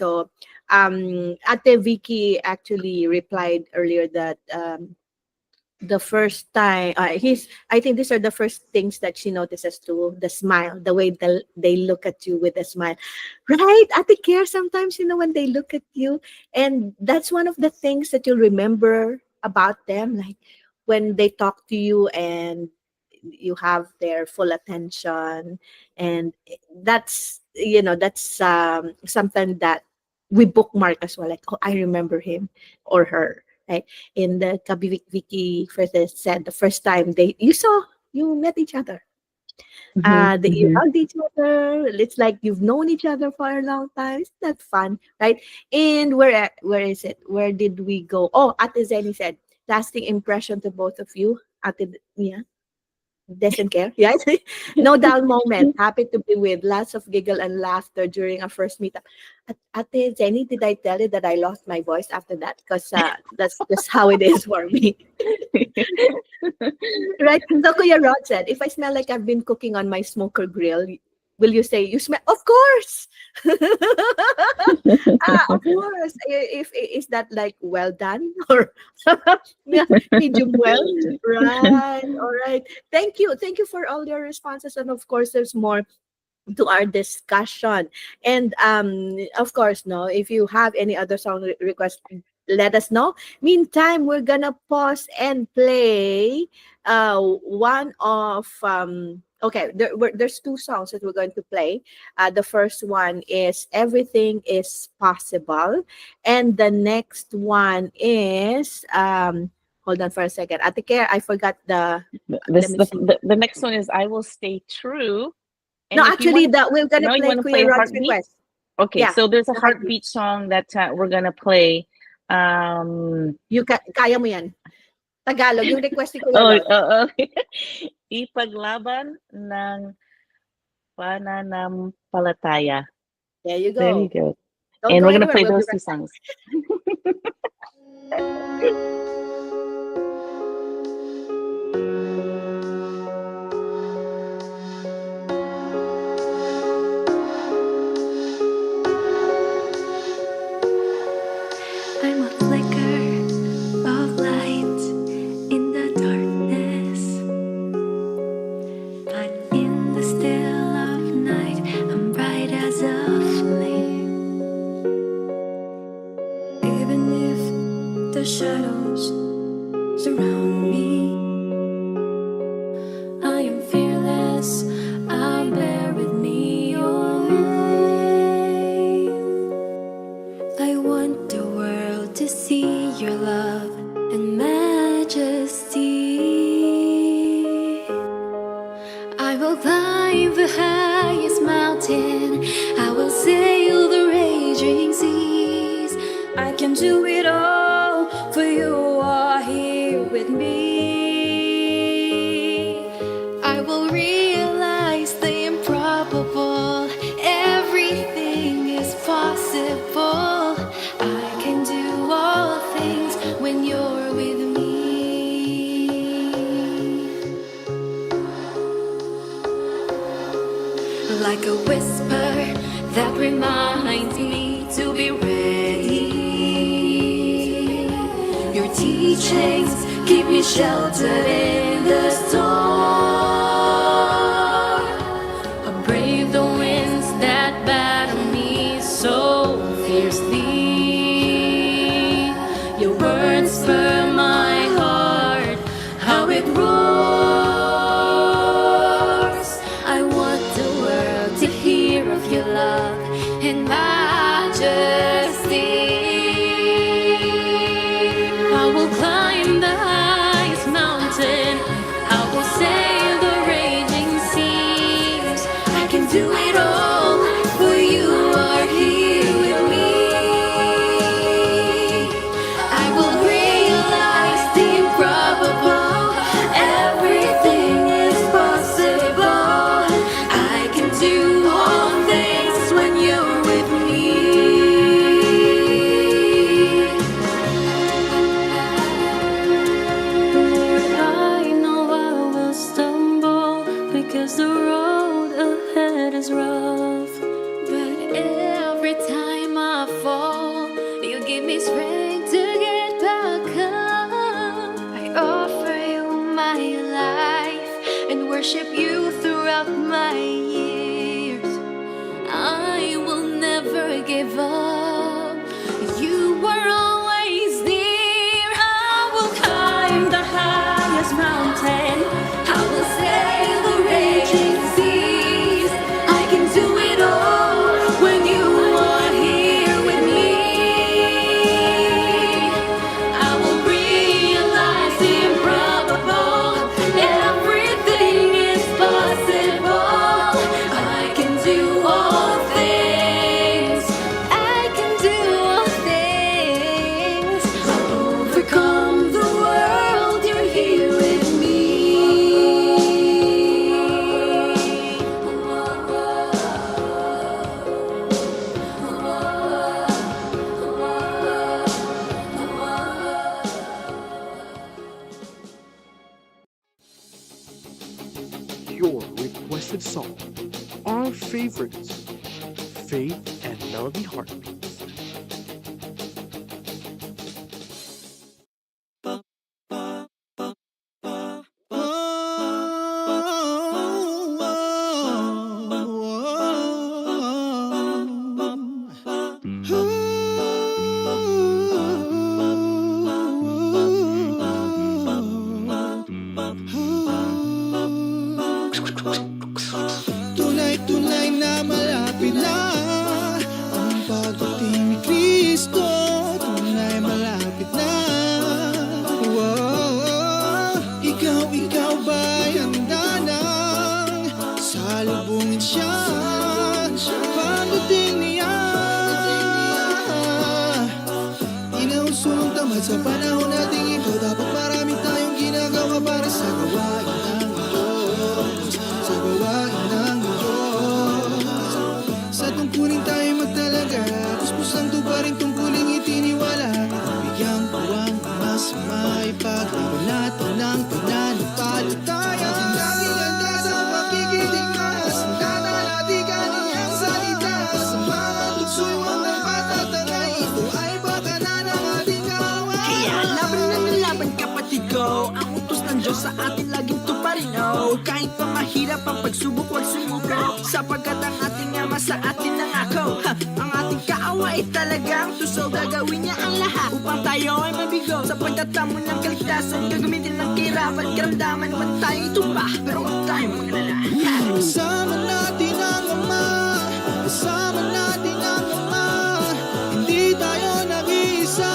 Ate Vicky actually replied earlier that the first time I think these are the first things that she notices too, the smile, the way they look at you with a smile, right? Ate Care, sometimes when they look at you, and that's one of the things that you'll remember about them, like when they talk to you and you have their full attention. And that's something that we bookmark as well, like, oh, I remember him or her, right? In the Kabivik Vicky first said the first time you met each other, that you
Mm-hmm.
hugged each other. It's like you've known each other for a long time. Isn't that fun, right? And where is it? Where did we go? Oh, Ate Zeni said, lasting impression to both of you. Ate, yeah, doesn't care. Yes. No dull moment. Happy to be with. Lots of giggle and laughter during our first meetup. Ate Jenny, did I tell you that I lost my voice after that? Because that's just how it is for me. Right? So Kuya Rod said, if I smell like I've been cooking on my smoker grill, will you say you smell? Of course. Of course. If is that like well done or yeah, medium well? Right. All right. Thank you for all your responses, and of course, there's more to our discussion. And of course, no, if you have any other song request, let us know. Meantime, we're gonna pause and play one of okay, there's two songs that we're going to play. The first one is Everything is Possible, and the next one is hold on for a second, Ate Care, I forgot let
This
me see.
the next one is I Will Stay True.
No,
And if you
actually,
want to,
that we're gonna
now you
play
want to play
Kuya Rod's
Heartbeat.
request.
Okay,
Yeah,
so there's a
the heartbeat.
heartbeat song that we're gonna play.
Kaya mo yan. Tagalog, yung request ni Kuya
Oh,
Rod.
Ipaglaban ng pananampalataya.
There you
There you
go.
go.
Don't
And
go
we're gonna
anywhere.
play
We'll be
those
right
two
back.
songs.
I'm a flicker of light in the darkness, but in the still of night, I'm bright as a flame. Even if the shadows surround me, I am fearless. I bear with me your name. I want the world to see your love and majesty. I will climb the highest mountain. I will sail can do it all, for you are here with me. I will realize the improbable. Everything is possible. I can do all things when you're with me. Like a whisper that reminds me to be ready. Your teachings keep me sheltered in the storm. I brave the winds that battle me so fiercely. Your words spur my heart, how it roars. I want the world to hear of your love and majesty. I will climb the highest mountain. I will sail the raging seas. I can do it all, for you are here with me. I will realize the improbable. Everything is possible. I can do all things when you're with me. Lord, I know I will stumble because the road ahead is rough. But every time I fall, you give me strength to get back up. I offer you my life and worship you throughout my years. I will never give up. You were always there. I will climb the highest mountain. I will sail the raging seas. I can do it all when you are here with me. I will realize the improbable. Everything is possible. I can do all things. I can do all things. I'll overcome the world. You're here with me.
Your requested song, our favorites, Faith and Melody Heartbeats.
Tunay-tunay na malapit na ang pagdating ni Kristo. Tunay malapit na. Wow. Ikaw ba'y handa nang salubungin siya pagdating niya? Inausong tamad sa panahon nating ito. Dapat marami tayong ginagawa para sa gawain ng Diyos. Sa gawain ng Diyos. Sa tungkulin tayo magtalaga. Puspos ang tuparing tungkuling itiniwala. Bigyang puwang mas may paglaban natin ng pananampalataya. Ating laging handa sa pakikiligtas. Ang tatalati kaniyang salita. Sa mga tukso'y huwag ng patatangay. Ito ay baka ng ating kawan.
Kaya laban na ng laban, kapatid ko. Ang utos ng Diyos sa atin laging tuparin, oh. Kahit pa mahirap ang pagsubok, huwag sumuko. Sapagkat ang ating Ama sa atin nangako. Ang ating kaawa ay talagang tuso. Gagawin niya ang lahat upang tayo ay mabigo. Sapagkat tamon ng kaligtasan, gagamitin ng kirapan, karamdaman, huwag tayo itumba. Pero huwag tayo magalala.
Kasama natin ang Ama. Kasama natin ang Ama. Hindi tayo nag-iisa.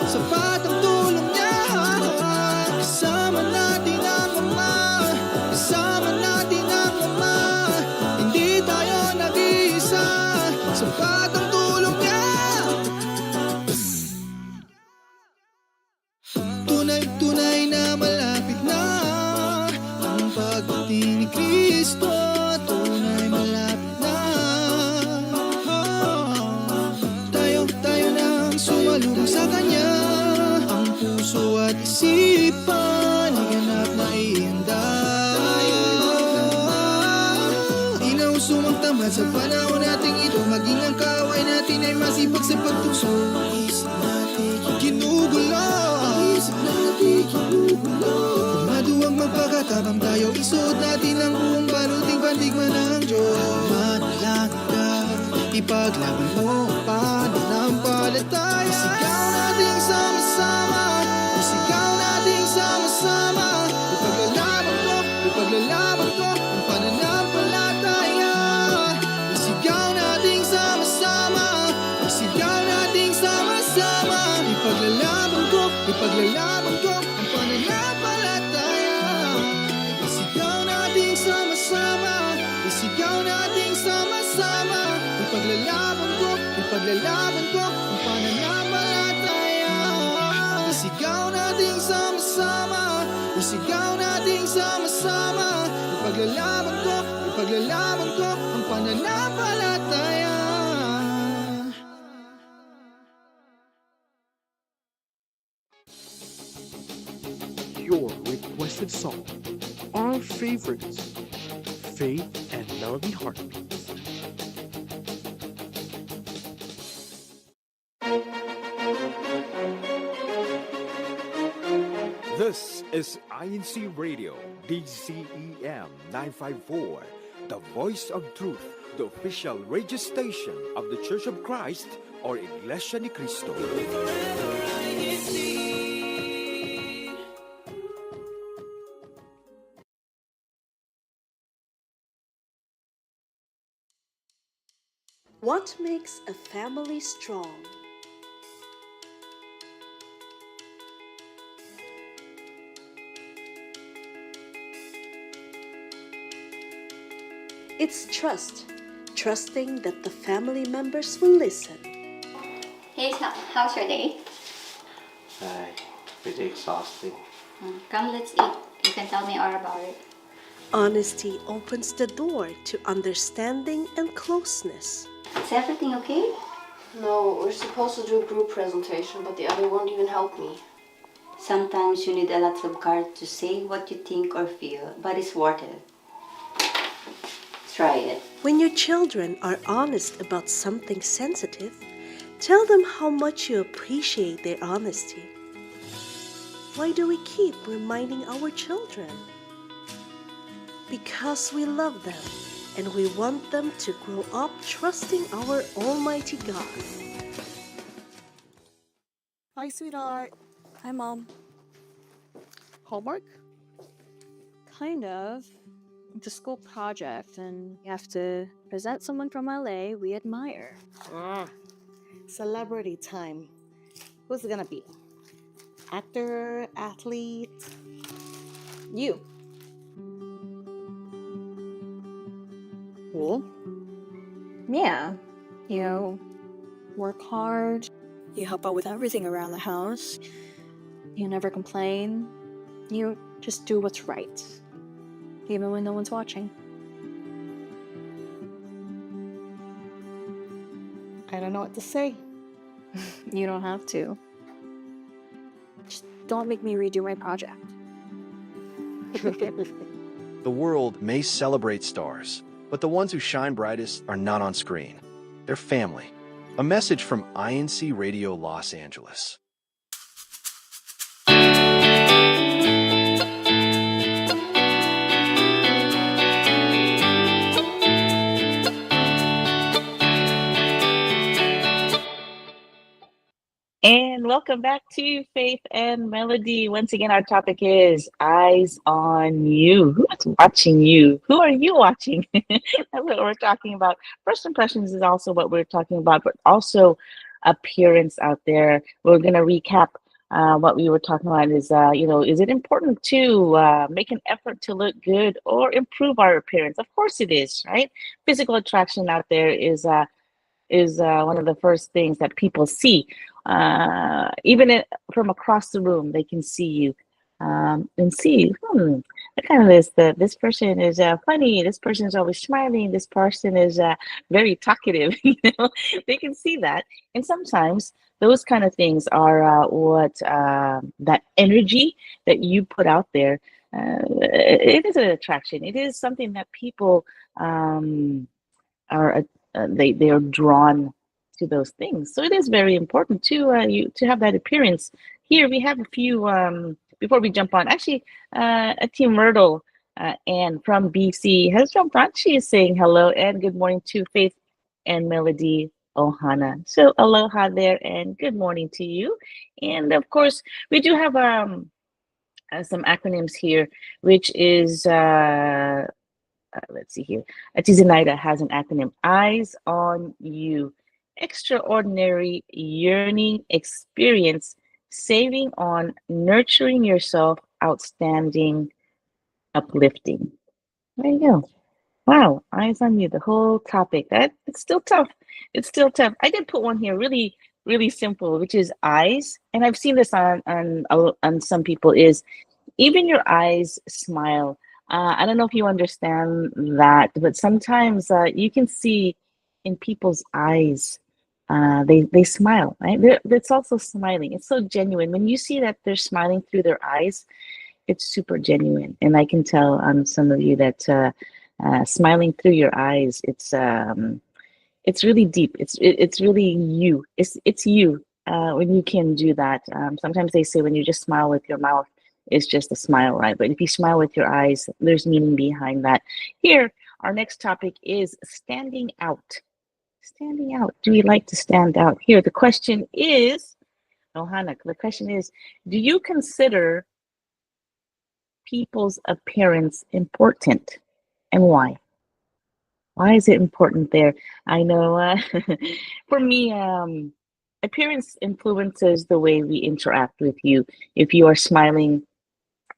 Sapat ang tulong niya. Kasama natin ang Ama. Kasama natin ang Ama. Hindi tayo nag-iisa. Sapat ang tulong niya. magtamad sa panahon nating ito. Maging ang kaaway natin ay masipag sa pagtukso. Isip natin ginugulo, isip natin ginugulo. Maduwag magpakatabang tayo, isuot natin ang buong baluting pandigma ng Diyos. Manalangin ka, ipaglaban mo ang pananampalataya. Isigaw natin sama-sama, isigaw natin sama-sama. Ipaglalaban ko ang pananampalataya. Isigaw natin sama-sama, isigaw natin sama-sama. Ipaglalaban ko ang pananampalataya. Isigaw natin sama-sama, isigaw natin sama-sama. Ipaglalaban ko ang pananampalataya. Isigaw natin sama-sama, isigaw natin sama-sama. Ipaglalaban ko ang pananampalataya.
Your requested song, our favorites, Faith and Melody Heartbeats. This is INCRadio, DCEM 954, the voice of truth, the official radio station of the Church of Christ or Iglesia ni Cristo.
What makes a family strong? It's trust. Trusting that the family members will listen.
Hey, how's your day?
Pretty exhausting.
Come, let's eat. You can tell me all about it.
Honesty opens the door to understanding and closeness.
Is everything okay?
No, we're supposed to do a group presentation, but the other won't even help me.
Sometimes you need a lot of courage to say what you think or feel, but it's worth it. Try it.
When your children are honest about something sensitive, tell them how much you appreciate their honesty. Why do we keep reminding our children? Because we love them and we want them to grow up trusting our Almighty God.
Hi, sweetheart.
Hi, Mom.
Homework?
Kind of. It's a school project, and you have to present someone from LA we admire.
Celebrity time. Who's it gonna be? Actor, athlete?
You.
Cool.
Yeah. You work hard. You help out with everything around the house. You never complain. You just do what's right, even when no one's watching.
I don't know what to say.
You don't have to. Just don't make me redo my project.
The world may celebrate stars, but the ones who shine brightest are not on screen. They're family. A message from INCRadio Los Angeles.
And welcome back to Faith and Melody. Once again, our topic is Eyes on You. Who's watching you? Who are you watching? That's what we're talking about. First impressions is also what we're talking about, but also appearance out there. We're going to recap what we were talking about is, is it important to make an effort to look good or improve our appearance? Of course it is, right? Physical attraction out there is one of the first things that people see. From across the room, they can see you and see, this person is funny, this person is always smiling, this person is very talkative. They can see that. And sometimes those kind of things are what that energy that you put out there, it is an attraction. It is something that people are they are drawn to those things. So it is very important to have that appearance. Here we have a few before we jump on. Actually, a team Myrtle Anne from BC has jumped on. She is saying hello and good morning to Faith and Melody Ohana. So aloha there and good morning to you. And of course, we do have some acronyms here, which is let's see here. Atizenaida has an acronym: Eyes on You. Extraordinary yearning experience, saving on, nurturing yourself, outstanding, uplifting. There you go. Wow, eyes on you, the whole topic. That it's still tough. It's still tough. I did put one here, really, really simple, which is eyes. And I've seen this on some people is even your eyes smile. I don't know if you understand that, but sometimes you can see in people's eyes, they smile, right? It's also smiling. It's so genuine. When you see that they're smiling through their eyes, it's super genuine. And I can tell on some of you that smiling through your eyes, it's really deep. It's really you. It's you when you can do that. Sometimes they say when you just smile with your mouth, it's just a smile, right? But if you smile with your eyes, there's meaning behind that. Here, our next topic is standing out. Standing out. Do you like to stand out? Here, the question is, Ohana, the question is, do you consider people's appearance important, and why? Why is it important there? I know for me, appearance influences the way we interact with you. If you are smiling,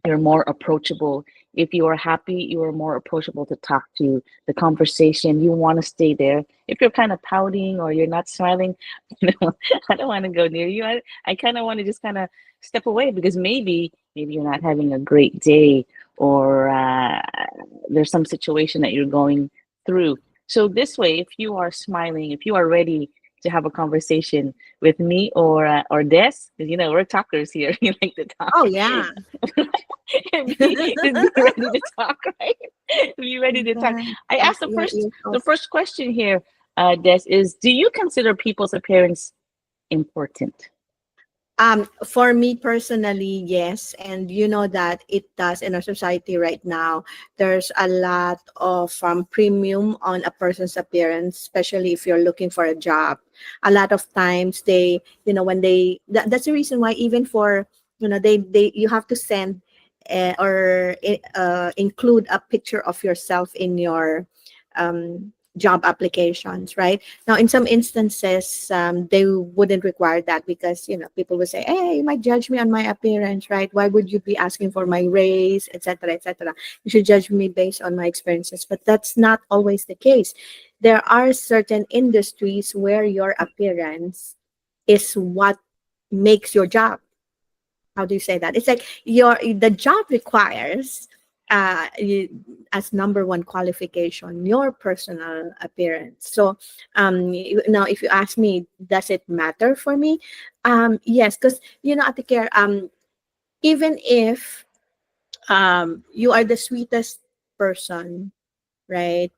you're more approachable. If you are happy, you are more approachable to talk to. The conversation, you want to stay there. If you're kind of pouting or you're not smiling, I don't want to go near you. I kind of want to just kind of step away because maybe you're not having a great day or there's some situation that you're going through. So this way, if you are smiling, if you are ready to have a conversation with me or Des, because we're talkers here. You like to talk.
Oh yeah.
Be ready to talk, right? Be ready to talk. I asked the first question here, Des, is do you consider people's appearance important?
For me personally, yes. And you know that it does in our society right now. There's a lot of premium on a person's appearance, especially if you're looking for a job. A lot of times they, when that's the reason why even for, you have to send or include a picture of yourself in your job applications, right? Now, in some instances, they wouldn't require that because, people will say, hey, you might judge me on my appearance, right? Why would you be asking for my race, etc., etc.? You should judge me based on my experiences. But that's not always the case. There are certain industries where your appearance is what makes your job. How do you say that? It's like the job requires as number one qualification your personal appearance. So now if you ask me, does it matter for me? Yes, because Ate Care, even if you are the sweetest person, right?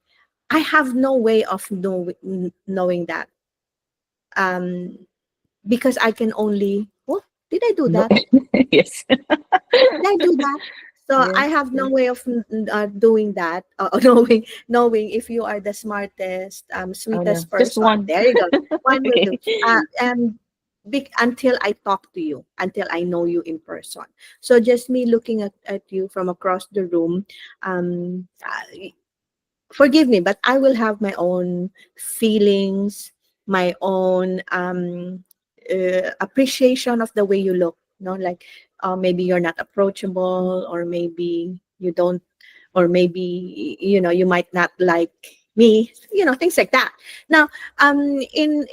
I have no way of knowing that because I can only, oh, did I do that?
Yes.
Did I do that? So
Yes,
I have no way of doing that, knowing if you are the smartest, sweetest
just
person.
one.
There you go. One will
Okay.
do. Until I talk to you, until I know you in person. So just me looking at you from across the room, forgive me, but I will have my own feelings, my own appreciation of the way you look. Like maybe you're not approachable, or maybe you don't, or maybe you might not like me. Things like that. Now, in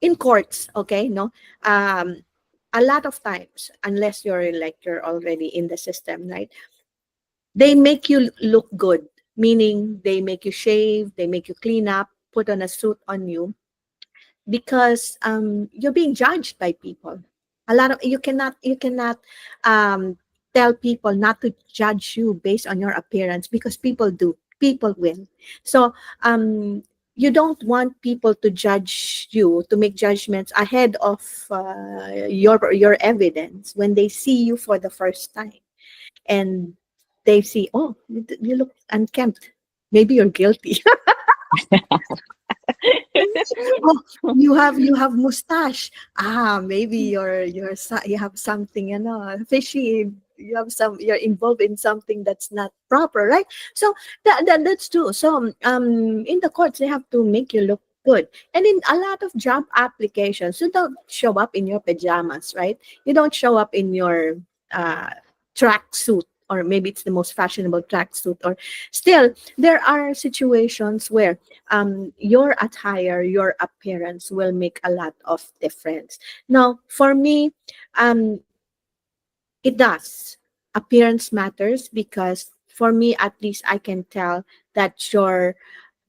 in courts, okay, no, a lot of times, unless you're already in the system, right? They make you look good, meaning they make you shave, they make you clean up, put on a suit on you, because you're being judged by people. A lot of you cannot tell people not to judge you based on your appearance, because people do. people will. So you don't want people to judge you, to make judgments ahead of your evidence when they see you for the first time, and they see, oh, you look unkempt, maybe you're guilty. Oh, you have mustache. Maybe you have something, fishy. You're involved in something that's not proper, right? So that's true. So in the courts they have to make you look good. And in a lot of job applications, you don't show up in your pajamas, right? You don't show up in your uh track suit, or maybe it's the most fashionable track suit, or still there are situations where your attire, your appearance will make a lot of difference. Now, for me, um, it does. Appearance matters because for me, at least, I can tell that you're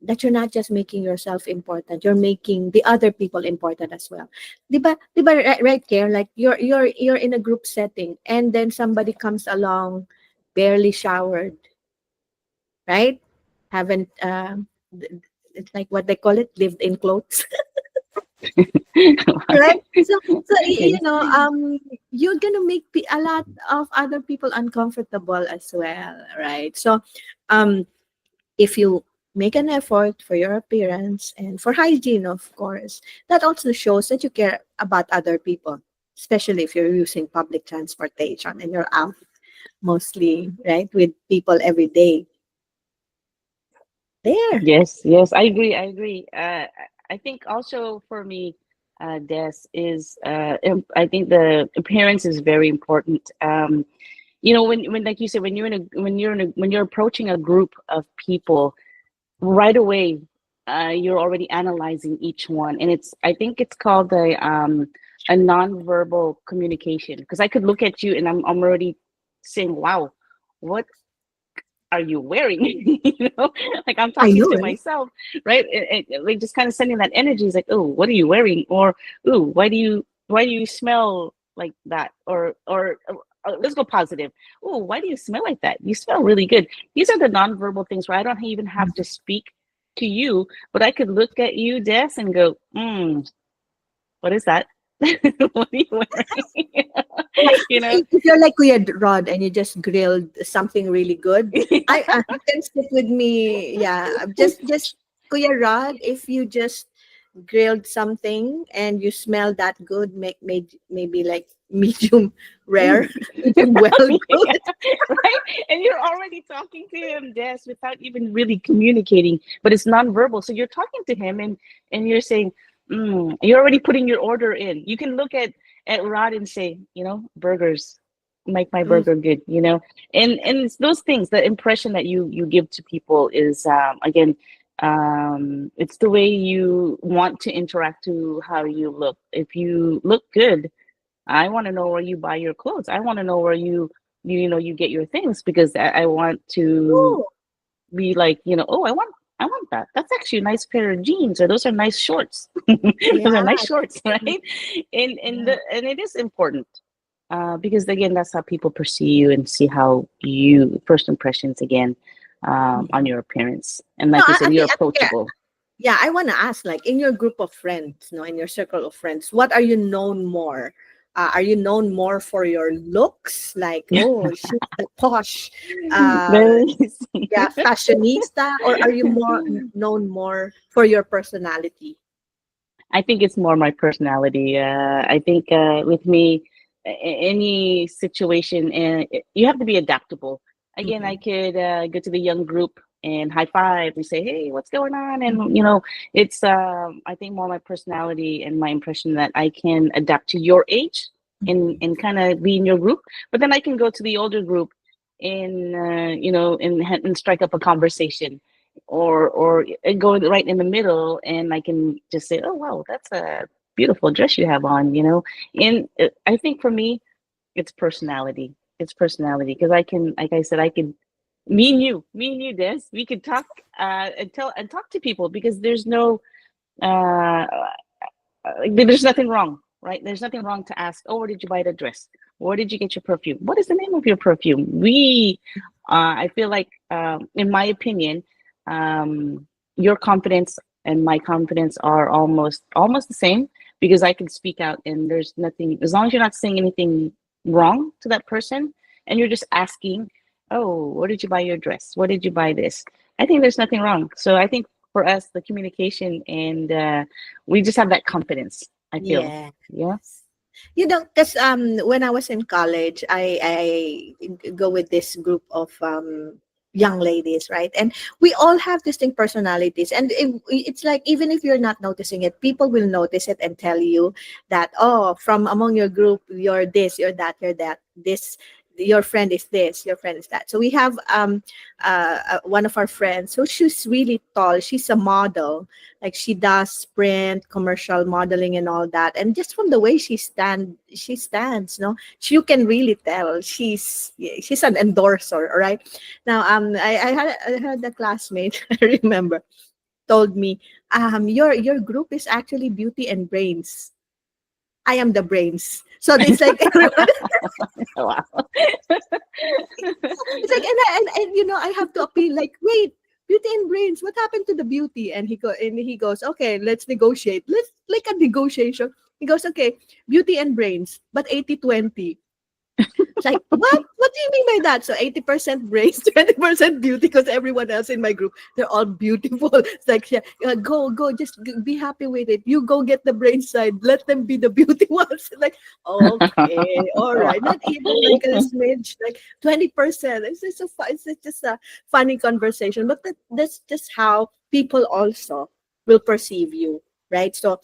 not just making yourself important. You're making the other people important as well. Diba, right there, like you're in a group setting, and then somebody comes along, barely showered, right? Haven't it's like what they call it, lived in clothes. Right?
Yes.
You're gonna make a lot of other people uncomfortable as well, right? So um if you make an effort for your appearance and for hygiene, of course, that also shows that you care about other people, especially if you're using public transportation and you're out mostly, right, with people every day. There.
Yes, yes, I agree. I agree. I think also for me, Des is I think the appearance is very important. When like you said, when you're approaching a group of people, right away, you're already analyzing each one, and I think it's called a nonverbal communication. Because I could look at you and I'm already saying, "Wow, what are you wearing?" Like I'm
I
talking
know,
to
right?
myself, right? Like just kind of sending that energy. It's like, oh, what are you wearing? Or, oh, why do you smell like that? Or let's go positive. Oh, why do you smell like that? You smell really good. These are the nonverbal things where I don't even have to speak to you, but I could look at you, Des, and go, what is that? What are you wearing? you know?
If you're like Kuya Rod and you just grilled something really good, you can stick with me. Yeah, just Kuya Rod. If you just grilled something and you smell that good, maybe like medium rare, medium well
Yeah,
good.
right? And you're already talking to him, Des, without even really communicating, but it's nonverbal. So you're talking to him and you're saying, you're already putting your order in. You can look at Rod and say, burgers, make my
Mm.
burger good, and it's those things, the impression that you give to people is again, it's the way you want to interact to how you look. If you look good, I want to know where you buy your clothes. I want to know where you get your things, because I want to
Oh,
be like, oh, I want that. That's actually a nice pair of jeans, or those are nice shorts. Those are
yeah.
nice shorts, right? And it is important, because again, that's how people perceive you and see how you first impressions again, on your appearance. And
No,
like you said, you're
I think, yeah.
approachable.
Yeah, I want to ask, like, in your group of friends, no, in your circle of friends, what are you known more? Are you known more for your looks? Like, oh, she's the posh, uh,
Very easy.
yeah, fashionista, or are you known more for your personality?
I think it's more my personality. I think with me, any situation, and you have to be adaptable. Again, I
Mhm.
could go to the young group and high five and say, "Hey, what's going on?" And it's I think more my personality and my impression that I can adapt to your age and kind of be in your group. But then I can go to the older group and and strike up a conversation, or go right in the middle, and I can just say, "Oh wow, that's a beautiful dress you have on," And I think for me, it's personality. It's personality, because I can, like I said, I can. Me and you, Des, we could talk and talk to people, because uh, there's nothing wrong, right? There's nothing wrong to ask, oh, where did you buy the dress? Where did you get your perfume? What is the name of your perfume? I feel like, in my opinion, your confidence and my confidence are almost the same, because I can speak out and there's nothing, as long as you're not saying anything wrong to that person and you're just asking, oh, where did you buy your dress? Where did you buy this? I think there's nothing wrong. So I think for us, the communication and we just have that confidence, I feel.
Yeah.
Yeah.
Because when I was in college, I go with this group of young ladies, right? And we all have distinct personalities, and it's like even if you're not noticing it, people will notice it and tell you that, oh, from among your group, you're this, you're that, you're that. This, your friend is this, your friend is that. So we have one of our friends, so she's really tall. She's a model, like she does print, commercial modeling, and all that. And just from the way she stands, no, you can really tell she's an endorser, right? Now, I had a classmate, I remember, told me, your group is actually Beauty and Brains. I am the brains. So it's like everyone.
Wow.
It's like, and I have to appeal, like, wait, Beauty and Brains, what happened to the beauty? And he goes, okay, let's negotiate. Let's like a negotiation. He goes, okay, Beauty and Brains, but 80-20. It's like, what? What do you mean by that? So 80% brains, 20% beauty, because everyone else in my group, they're all beautiful. It's like, yeah, go, just be happy with it. You go get the brain side. Let them be the beauty ones. Like, okay, all right. Not even like a smidge, like 20%. It's just a funny conversation. But that's just how people also will perceive you. Right. So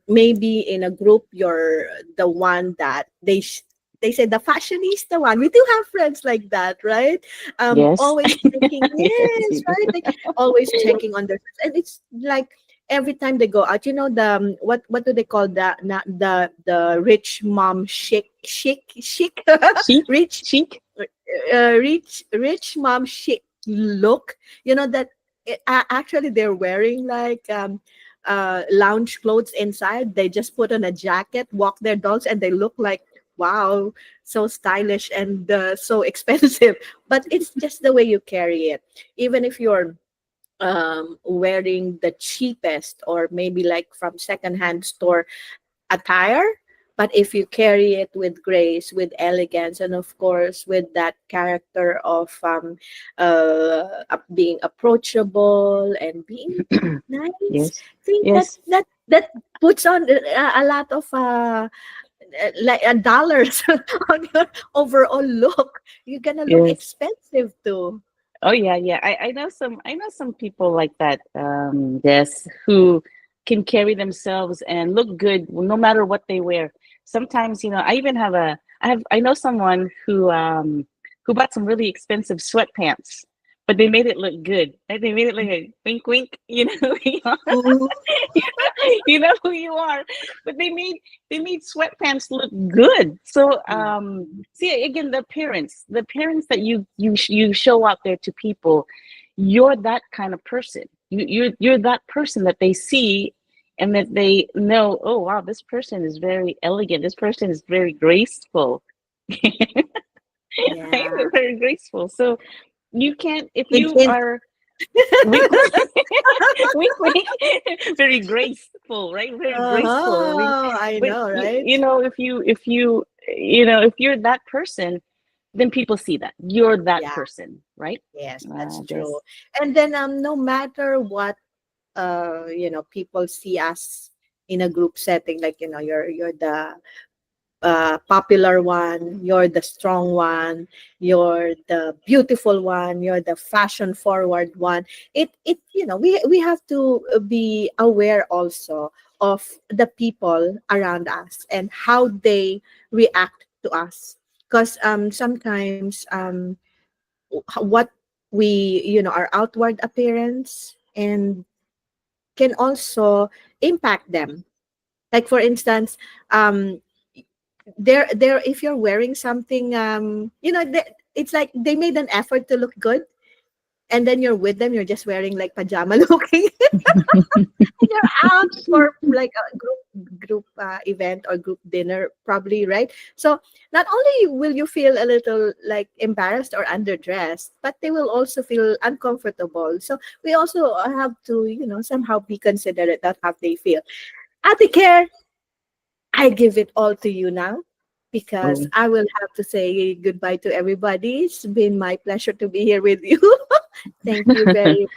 maybe in a group, you're the one that they say the fashionista one. We do have friends like that, right?
Yes.
Always checking,
Yes,
yes,
we
right?
do.
Like always checking on their, and it's like every time they go out, the what do they call that? Not the rich mom chic,
Chic?
rich
Chic?
rich mom chic look. That actually they're wearing like lounge clothes inside. They just put on a jacket, walk their dogs, and they look like, wow, so stylish and so expensive. But it's just the way you carry it. Even if you're wearing the cheapest or maybe like from secondhand store attire, but if you carry it with grace, with elegance, and of course with that character of being approachable and being nice,
Yes.
I think
Yes.
that puts on a lot of like dollars on your overall look. You're gonna look
Yes.
expensive too.
Oh yeah, yeah. I know some people like that, yes, who can carry themselves and look good no matter what they wear. Sometimes, I know someone who bought some really expensive sweatpants, but they made it look good. Like they made it like a wink wink, who you are. You know who you are. But they made sweatpants look good. So see again, the appearance that you show out there to people, you're that kind of person. You're that person that they see and that they know, oh wow, this person is very elegant, this person is very graceful. Right?
Yeah.
They're very graceful. So you can't, if
Hint,
you
hint.
are wink, wink, wink, very graceful, right? Very graceful. I mean,
I
but
know, right?
if you're that person, then people see that you're that
Yeah.
person, right?
Yes, that's
Yes.
true. And then no matter what people see us in a group setting, like you're the popular one, you're the strong one, you're the beautiful one, you're the fashion forward one. We have to be aware also of the people around us and how they react to us, because sometimes what we our outward appearance and can also impact them. Like for instance, there if you're wearing something, it's like they made an effort to look good, and then you're with them, you're just wearing like pajama looking, and you're out for like a group group event or group dinner, probably, right? So not only will you feel a little like embarrassed or underdressed, but they will also feel uncomfortable. So we also have to, somehow be considerate of how they feel. Ate Care, I give it all to you now because
Oh.
I will have to say goodbye to everybody. It's been my pleasure to be here with you. Thank you very much.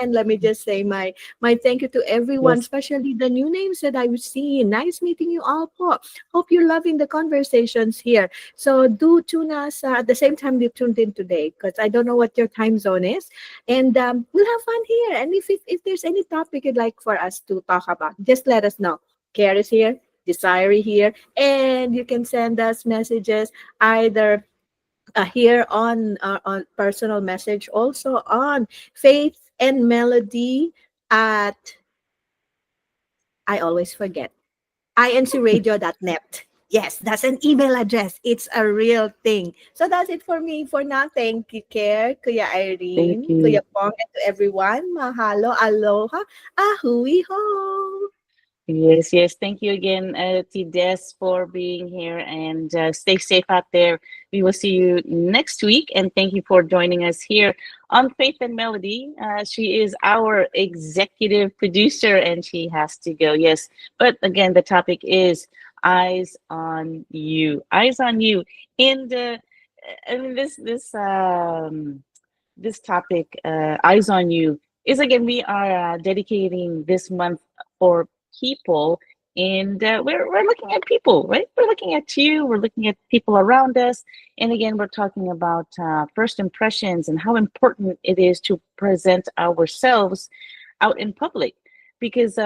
And let me just say my thank you to everyone,
Yes.
especially the new names that I've seen. Nice meeting you all, po. Hope you're loving the conversations here. So do tune us at the same time you tuned in today, because I don't know what your time zone is. And we'll have fun here. And if there's any topic you'd like for us to talk about, just let us know. Care is here. Desire here, and you can send us messages either here on personal message, also on Faith and Melody at, I always forget, incradio.net. Yes, that's an email address. It's a real thing. So that's it for me for now. Thank you, Care, Kuya
Thank
Irene, Kuya
you.
Pong, and to everyone. Mahalo, aloha, ahui ho.
Yes, yes. Thank you again, T. Des, for being here, and stay safe out there. We will see you next week, and thank you for joining us here on Faith and Melody. She is our executive producer, and she has to go. Yes, but again, the topic is eyes on you. Eyes on you. And I mean, this topic, eyes on you, is again, we are dedicating this month for people, and we're looking at people, right? We're looking at you, we're looking at people around us, and again, we're talking about first impressions and how important it is to present ourselves out in public, because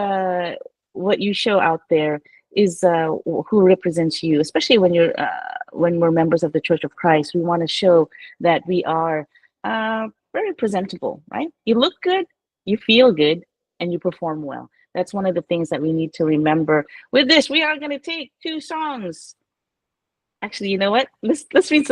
what you show out there is who represents you, especially when we're members of the Church of Christ. We want to show that we are very presentable, right? You look good, you feel good, and you perform well. That's one of the things that we need to remember. With this, we are going to take 2 songs. Actually, you know what? Let's read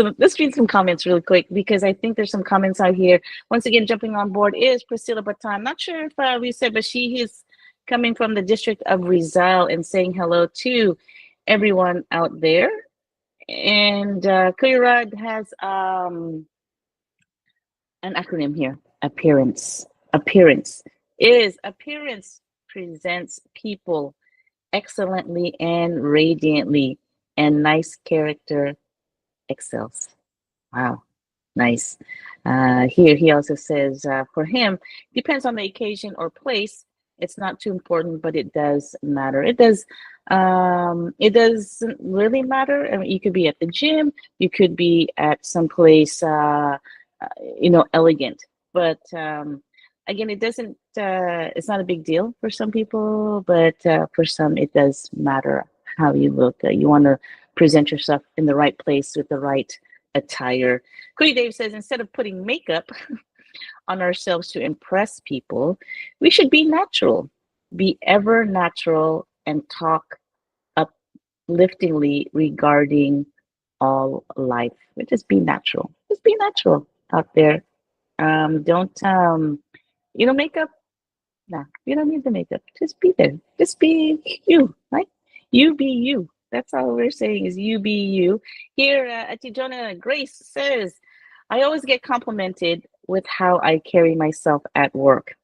some comments really quick, because I think there's some comments out here. Once again, jumping on board is Priscilla Batan. Not sure if we said, but she is coming from the district of Rizal and saying hello to everyone out there. And Kuya has an acronym here. Appearance. Appearance presents people excellently and radiantly, and nice character excels. Wow, nice. Here he also says, for him, depends on the occasion or place. It's not too important, but it does matter. It does. It doesn't really matter. I mean, you could be at the gym, you could be at some place, elegant. But again, it doesn't. It's not a big deal for some people, but for some, it does matter how you look. You want to present yourself in the right place with the right attire. Cody Dave says, instead of putting makeup on ourselves to impress people, we should be natural, be ever natural, and talk upliftingly regarding all life. Just be natural. Just be natural out there. Don't makeup. Nah, you don't need the makeup. Just be there. Just be you, right? You be you. That's all we're saying is you be you. Here, Atijona Grace says, I always get complimented with how I carry myself at work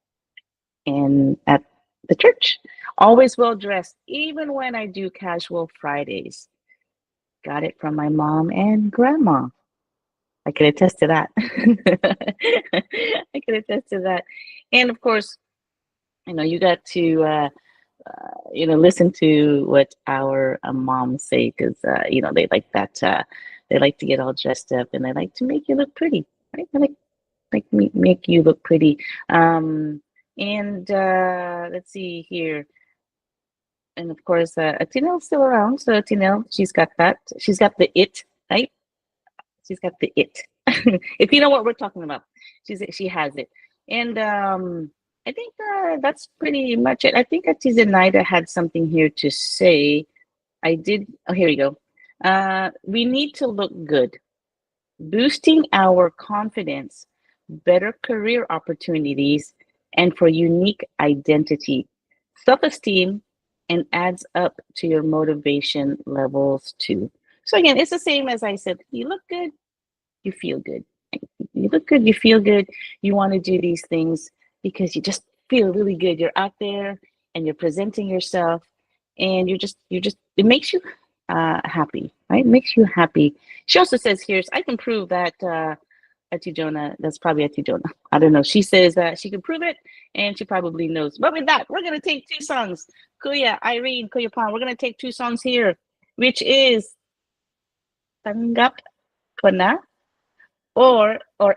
and at the church. Always well dressed, even when I do casual Fridays. Got it from my mom and grandma. I can attest to that. I can attest to that. And of course, you got to listen to what our moms say, because they like that. They like to get all dressed up, and they like to make you look pretty, right? They make you look pretty. And let's see here. And of course, Tinel's still around. So Tinel, she's got that. She's got the it, right? She's got the it. If you know what we're talking about, she has it. And I think that's pretty much it. I think Atizenaida had something here to say. I did. Oh, here we go. We need to look good, boosting our confidence, better career opportunities, and for unique identity, self-esteem, and adds up to your motivation levels too. So again, it's the same as I said. You look good, you feel good. You look good, you feel good. You want to do these things because you just feel really good. You're out there and you're presenting yourself, and it makes you happy, right? It makes you happy. She also says here, I can prove that Ati Jonah, that's probably Ati Jonah. I don't know. She says that she can prove it, and she probably knows. But with that, we're going to take two songs. Kuya, Irene, Kuya Pan, we're going to take two songs here, which is Tanggap Ko Na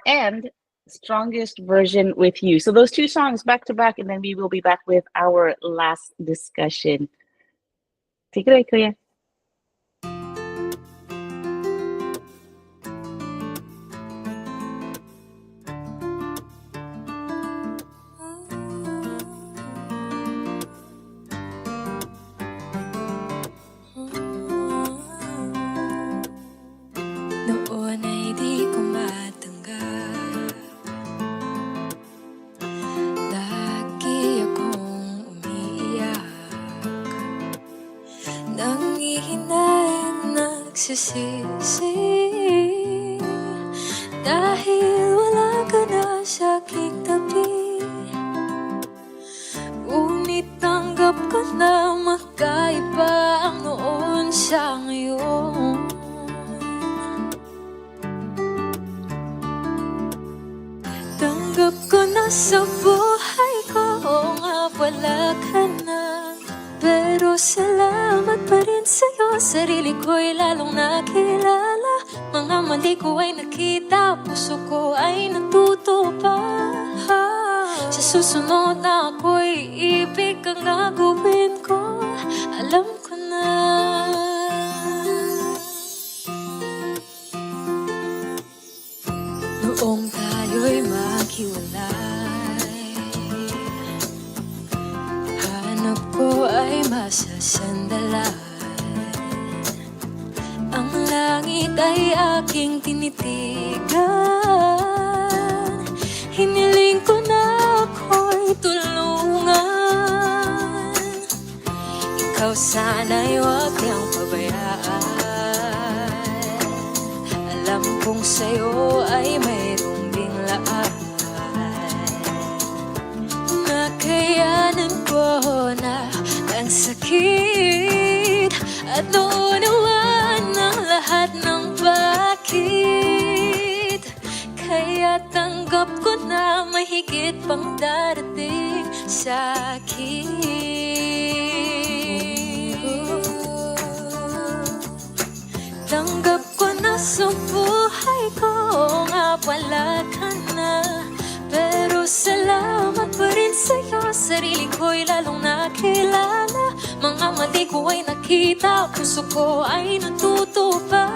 and Strongest Version with You. So those two songs back to back, and then we will be back with our last discussion. Take it away, Kuya.
Noon ay di ko matanggap, lagi akong umiiyak, nangihinayang nagsisisi, dahil wala ka na sa aking tabi. Ngunit tanggap ko na magkaiba ang noon sa ngayon. Tanggap ko na sa buhay ko nga wala ka na, pero salamat pa rin sa'yo. Sarili ko'y lalong nakilala, mga mali ko ay nakita, puso ko ay natuto pa. Sa susunod na ako'y ibig ang gagawin ko, alam ko na. Noong tayo'y maghiwalay, hanap ko ay masasandalan. Ang langit ay aking tinitigan, hiniling ko na ako'y tulungan. Ikaw sana'y huwag niyang pabayaan, alam kong sa'yo ay mayroong binglaan. Nakayanan ko na ang sakit at naunawan ng lahat ng bakit. Kaya tanggap ko na mahigit pang darating sa akin. Tanggap ko na sa buhay ko nga wala ka na, pero salamat pa rin sa'yo. Sarili ko'y lalong nakilala, mga mali ko ay nakita, puso ko ay natuto pa.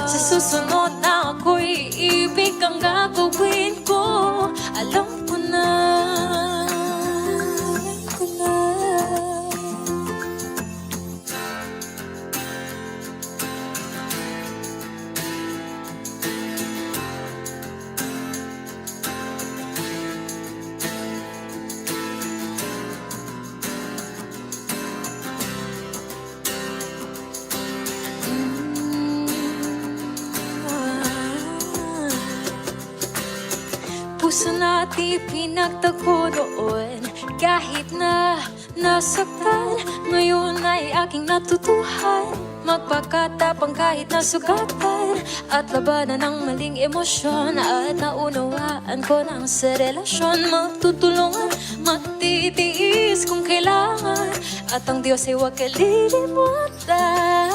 Sa susunod na ako'y ibig ang gagawin ko, alam ko na. Puso natin pinagtagpo noon, kahit na nasaktan, ngayon ay aking natutuhan. Magpakatapang kahit nasugatan, at labanan ng maling emosyon, at naunawaan ko nang sa relasyon. Magtutulungan, magtitiis kung kailangan, at ang Diyos ay huwag kalilimutan.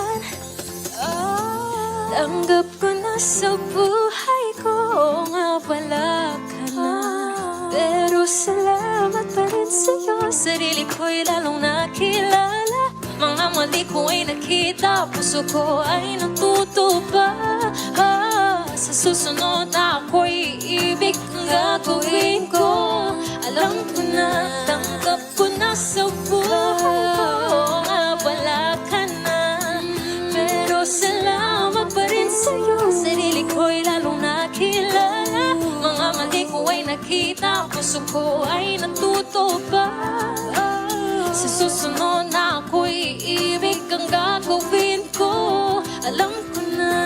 Tanggap ko na sa buhay ko nga wala ka na, pero salamat pa rin sa'yo. Sarili ko'y lalong nakilala, mga mali ko ay nakita, puso ko ay natuto pa. Sa susunod na ako'y ibig ang gagawin ko, alam ko na. Tanggap ko na sa buhay ko nga wala ka na, pero salamat pa rin sa'yo. Sarili ko'y lalong nakilala, mga mali ko ay nakita, puso ko ay natuto pa. Sa susunod Sunod na ako'y iibig ang gagawin ko. Alam ko na.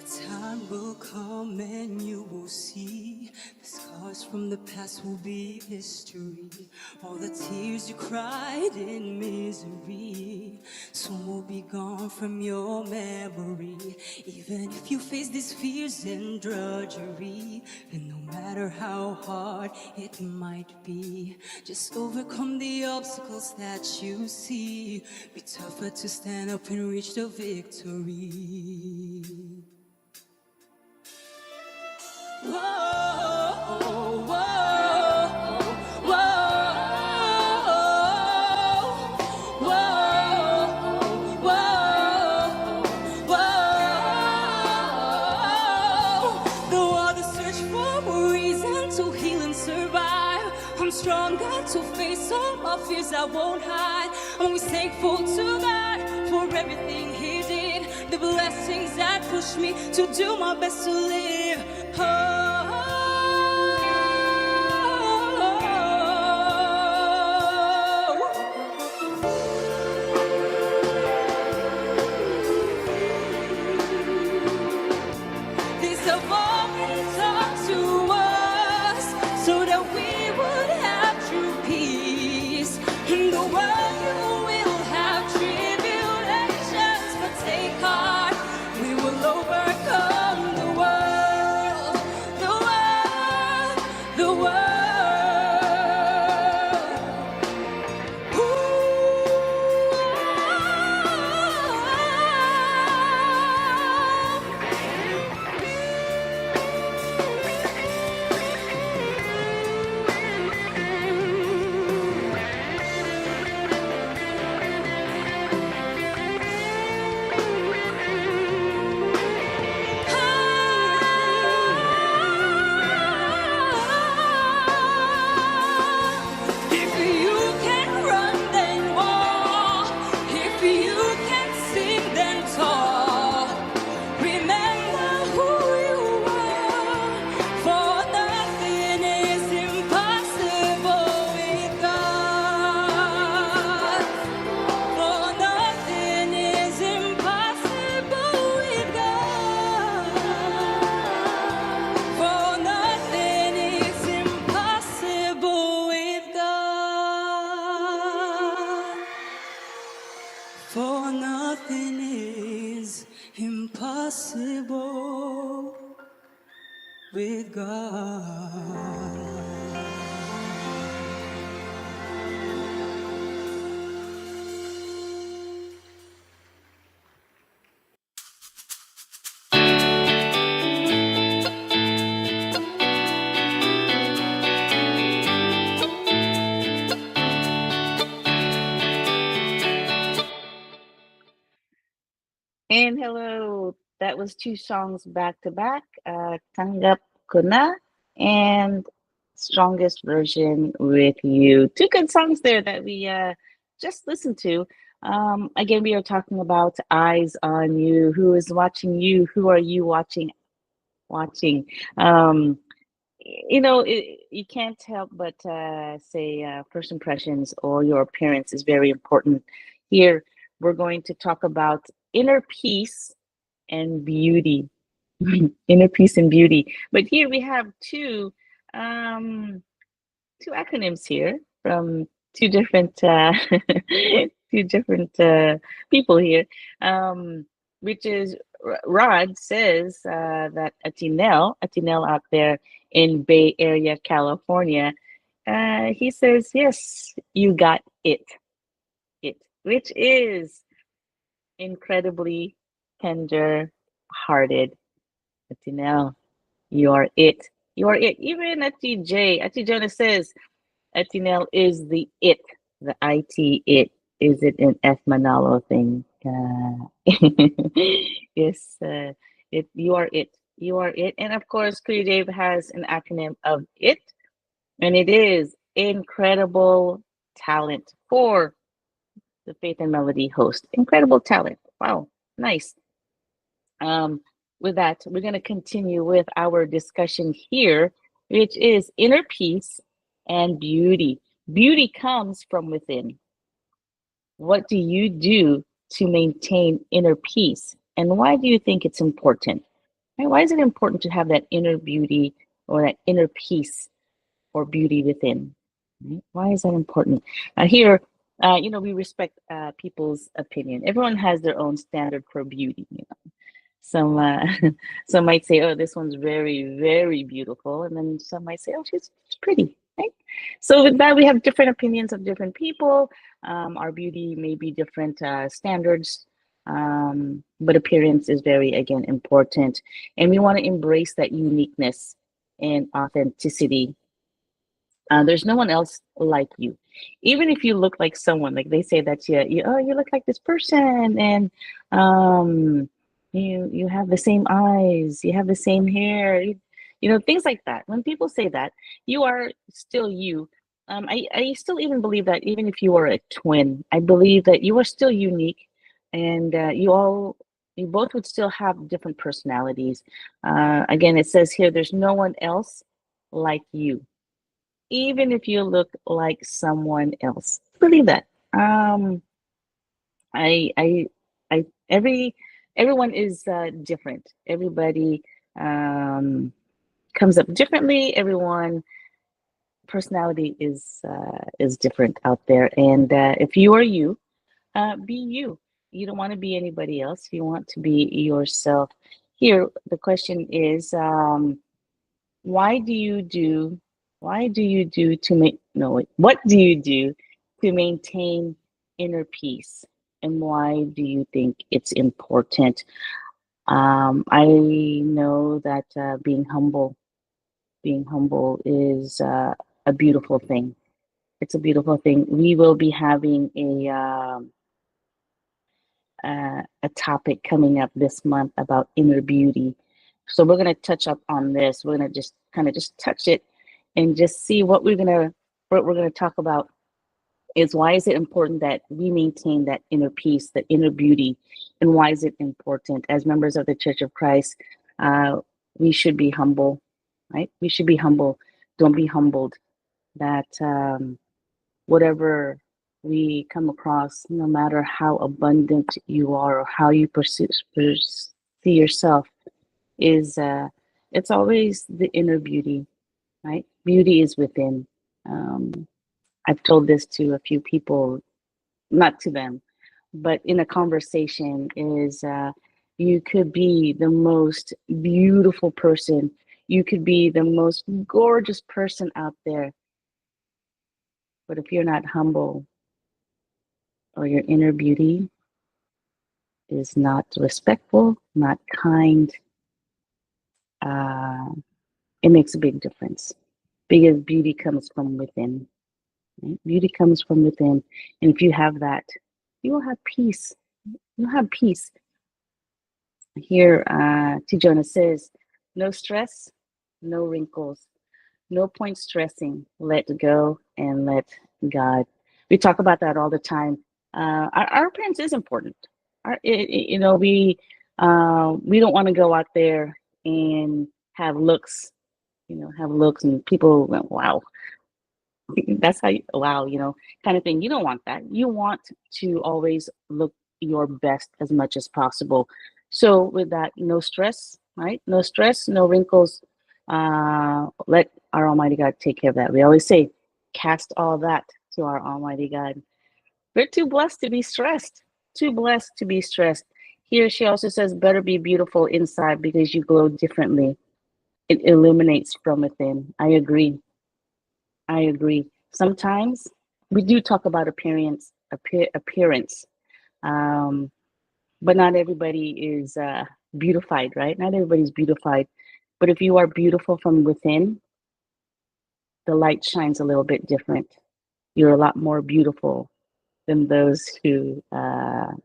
Time will come and you will see the scars from the past will be history. All the tears you cried in misery soon will be gone from your memory. Even if you face these fears and drudgery, and no matter how hard it might be, just overcome the obstacles that you see. Be tougher to stand up and reach the victory. Whoa, whoa, whoa, whoa, whoa. Though others search for a reason to heal and survive, I'm stronger to face all my fears I won't hide. I'm always thankful to God for everything He did, the blessings that push me to do my best to live. These have all been taught to us so that we would have true peace. In the world you will have tribulations, but take heart, we will overcome the world, the world, the world. If you can run, then walk. If you can sing, then talk. Remember who you are, for nothing is impossible with God. For nothing is impossible with God. For nothing is impossible with God. For nothing is impossible with God.
And hello, that was two songs back to back, Tanggap Ko Na and Strongest Version with You. Two good songs there that we just listened to. Again, we are talking about Eyes on You. Who is watching you? Who are you watching? Um, you can't help but say first impressions or your appearance is very important. Here, we're going to talk about inner peace and beauty. Inner peace and beauty. But here we have um, two acronyms here from two different two different people here, which is Rod says that Atinel out there in Bay Area, California, he says, yes, you got it, which is incredibly tender-hearted. Atinel, you are it. You are it. Even Ati Jonah says, Atinel is the it, the IT it. Is it an F Manalo thing? Yes, it. You are it. You are it. And of course, Kuya Dave has an acronym of it, and it is incredible talent for the Faith and Melody host. Incredible talent. Wow, nice. Um, with that, we're going to continue with our discussion here, which is inner peace and beauty. Beauty comes from within. What do you do to maintain inner peace? And why do you think it's important? Right? Why is it important to have that inner beauty or that inner peace or beauty within? Right? Why is that important? Here, we respect people's opinion. Everyone has their own standard for beauty. Some some might say, "Oh, this one's very, very beautiful," and then some might say, "Oh, she's pretty." Right? So with that, we have different opinions of different people. Our beauty may be different standards, but appearance is very, again, important, and we want to embrace that uniqueness and authenticity. There's no one else like you. Even if you look like someone, like they say that you look like this person, and um, you have the same eyes, you have the same hair, things like that. When people say that, you are still you. I still even believe that even if you are a twin, I believe that you are still unique, and you both would still have different personalities. Again, it says here, there's no one else like you, even if you look like someone else. Believe that. I, I, everyone is different. Everybody comes up differently. Everyone personality is different out there. And if you are you, be you. You don't want to be anybody else. You want to be yourself. Here, the question is, why do you do to make no wait, what do you do to maintain inner peace, and why do you think it's important? I know that being humble is a beautiful thing. It's a beautiful thing. We will be having a topic coming up this month about inner beauty. So we're going to touch up on this. We're going to just kind of just touch it and just see what we're going to talk about is why is it important that we maintain that inner peace, that inner beauty, and why is it important as members of the Church of Christ? We should be humble, right? We should be humble. Don't be humbled. That whatever we come across, no matter how abundant you are or how you see yourself, is it's always the inner beauty, right? Beauty is within. Um, I've told this to a few people, not to them, but in a conversation is you could be the most beautiful person. You could be the most gorgeous person out there. But if you're not humble or your inner beauty is not respectful, not kind, uh, it makes a big difference because beauty comes from within. Right? Beauty comes from within. And if you have that, you will have peace. You'll have peace. Here, Tijona says, no stress, no wrinkles, no point stressing. Let go and let God. We talk about that all the time. Our appearance is important. We don't want to go out there and have looks, have looks, and people went, wow, that's how wow, kind of thing. You don't want that. You want to always look your best as much as possible. So with that, no stress, right? No stress, no wrinkles. Let our Almighty God take care of that. We always say, cast all that to our Almighty God. We're too blessed to be stressed. Too blessed to be stressed. Here she also says, better be beautiful inside because you glow differently. It illuminates from within. I agree. I agree. Sometimes we do talk about appearance, um, but not everybody is beautified, right? Not everybody's beautified. But if you are beautiful from within, the light shines a little bit different. You're a lot more beautiful than those who are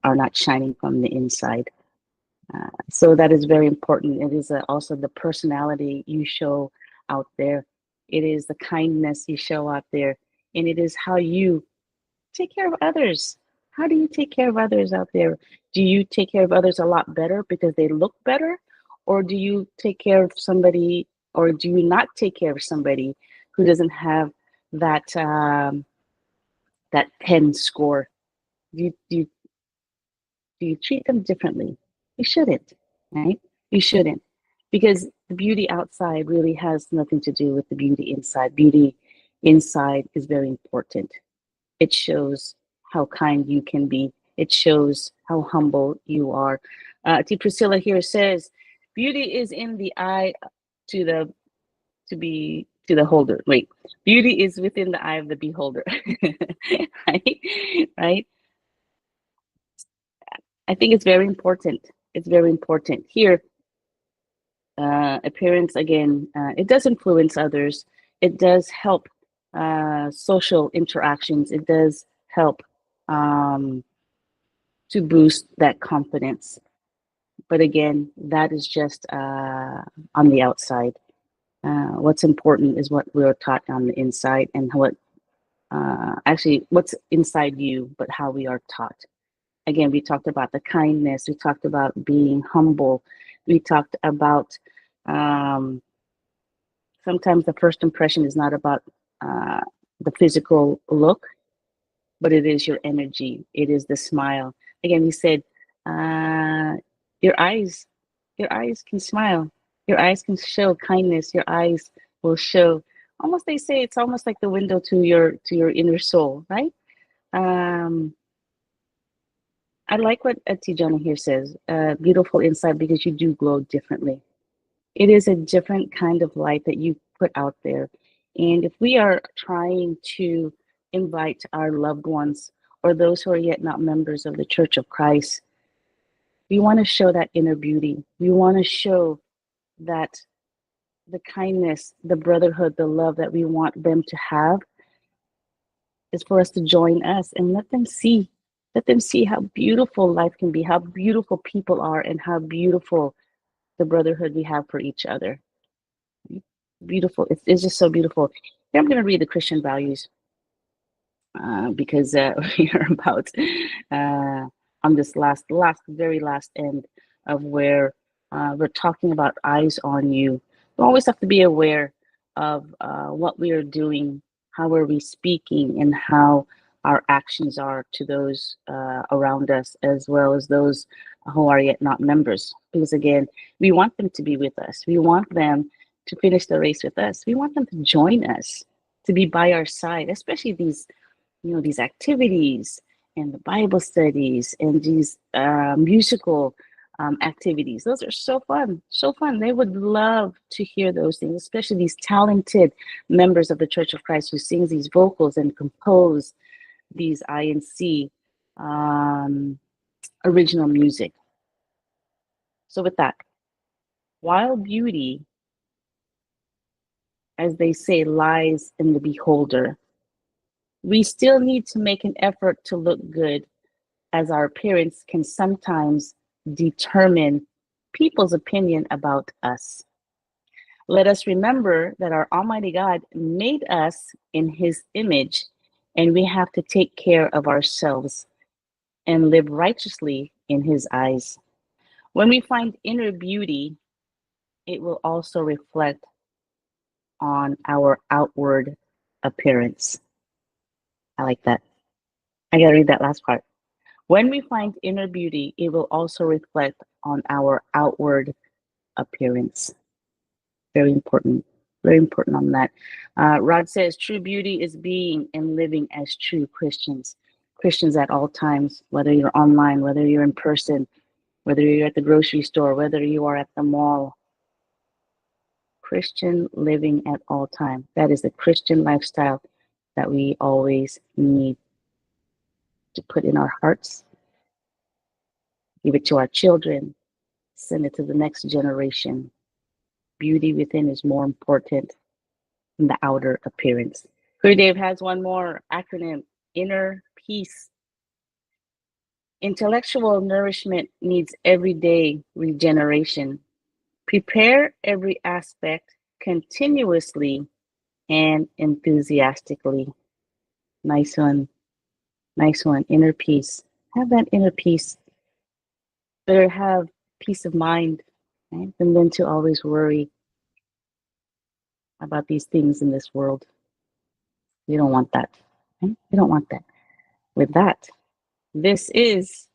not shining from the inside. So that is very important. It is also the personality you show out there. It is the kindness you show out there. And it is how you take care of others. How do you take care of others out there? Do you take care of others a lot better because they look better? Or do you take care of somebody, or do you not take care of somebody who doesn't have that that 10 score? Do you treat them differently? You shouldn't, right? You shouldn't, because the beauty outside really has nothing to do with the beauty inside. Beauty inside is very important. It shows how kind you can be. It shows how humble you are. T. Priscilla here says, beauty is in the eye to the to the holder. Wait, beauty is within the eye of the beholder. Right? Right? I think it's very important. It's very important. Here, appearance, again, it does influence others. It does help social interactions. It does help to boost that confidence. But again, that is just on the outside. What's important is what we're taught on the inside, and what actually what's inside you, but how we are taught. Again, we talked about the kindness. We talked about being humble. We talked about sometimes the first impression is not about the physical look, but it is your energy. It is the smile. Again, we said uh, your eyes, your eyes can smile. Your eyes can show kindness. Your eyes will show. Almost, they say it's almost like the window to your inner soul, right? Um, I like what Tijana here says. Beautiful inside because you do glow differently. It is a different kind of light that you put out there. And if we are trying to invite our loved ones or those who are yet not members of the Church of Christ, we want to show that inner beauty. We want to show that the kindness, the brotherhood, the love that we want them to have is for us to join us and let them see. Let them see how beautiful life can be, how beautiful people are, and how beautiful the brotherhood we have for each other. Beautiful. It's just so beautiful. Here I'm going to read the Christian values because we are about on this very last end of where we're talking about eyes on you. We always have to be aware of what we are doing, how are we speaking, and how our actions are to those around us, as well as those who are yet not members. Because again, we want them to be with us. We want them to finish the race with us. We want them to join us, to be by our side, especially these, these activities and the Bible studies and these musical activities. Those are so fun, so fun. They would love to hear those things, especially these talented members of the Church of Christ who sings these vocals and compose these INC original music. So with that, while beauty, as they say, lies in the beholder, we still need to make an effort to look good, as our appearance can sometimes determine people's opinion about us. Let us remember that our Almighty God made us in His image, and we have to take care of ourselves and live righteously in His eyes. When we find inner beauty, it will also reflect on our outward appearance. I like that. I gotta read that last part. When we find inner beauty, it will also reflect on our outward appearance. Very important. Very important on that. Rod says true beauty is being and living as true Christians. Christians at all times, whether you're online, whether you're in person, whether you're at the grocery store, whether you are at the mall. Christian living at all time. That is the Christian lifestyle that we always need to put in our hearts, give it to our children, send it to the next generation. Beauty within is more important than the outer appearance. Kuya Dave has one more acronym: inner peace. Intellectual nourishment needs everyday regeneration. Prepare every aspect continuously and enthusiastically. Nice one. Nice one. Inner peace. Have that inner peace. Better have peace of mind, right, than to always worry about these things in this world. You don't want that. Right? You don't want that. With that, this is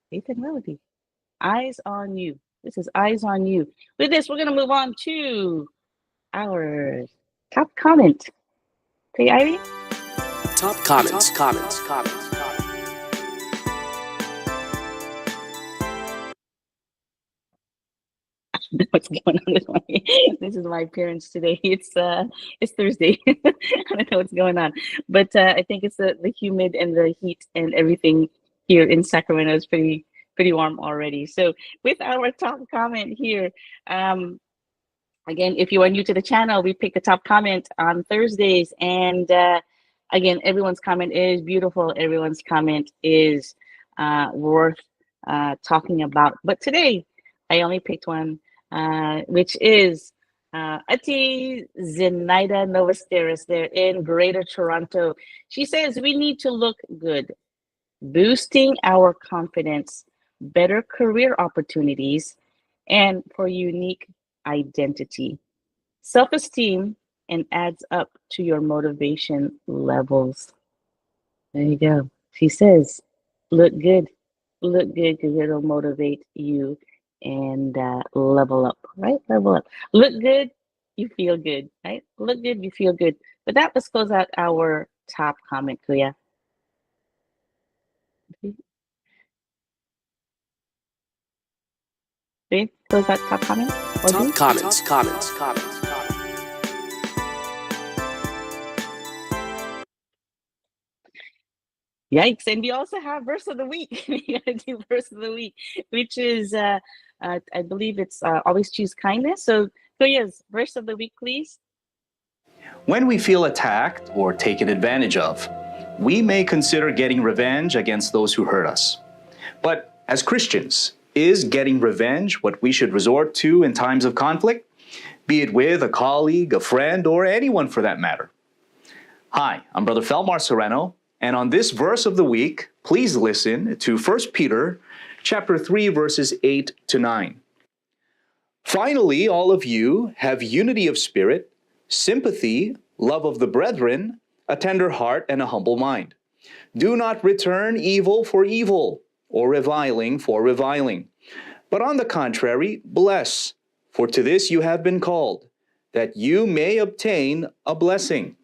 Faith and Melody. Eyes on you. This is Eyes on You. With this, we're going to move on to our top comment. Okay, Ivy?
Top comments.
What's going on with my this is my appearance today. It's Thursday. I don't know what's going on, but I think it's the humid and the heat and everything here in Sacramento is pretty warm already. So with our top comment here, again, if you are new to the channel, we pick the top comment on Thursdays, and again, everyone's comment is beautiful. Everyone's comment is worth talking about. But today, I only picked one, which is Ati Zenaida Novasteris there in Greater Toronto. She says, we need to look good, boosting our confidence, better career opportunities, and for unique identity, self-esteem, and adds up to your motivation levels. There you go. She says, look good because it'll motivate you and level up, right? Level up. Look good, you feel good, right? Look good, you feel good. But that, let's close out our top comment, Kuya. Faith, close that top comment?
Top comments.
Yikes. And we also have verse of the week. We gotta do verse of the week, which is I believe it's always choose kindness. So Kuya's verse of the week, please.
When we feel attacked or taken advantage of, we may consider getting revenge against those who hurt us. But as Christians, is getting revenge what we should resort to in times of conflict, be it with a colleague, a friend, or anyone for that matter? Hi, I'm Brother Felmar Sereno, and on this verse of the week, please listen to 1 Peter chapter 3, verses 8 to 9. Finally, all of you have unity of spirit, sympathy, love of the brethren, a tender heart, and a humble mind. Do not return evil for evil, or reviling for reviling. But on the contrary, bless, for to this you have been called, that you may obtain a blessing.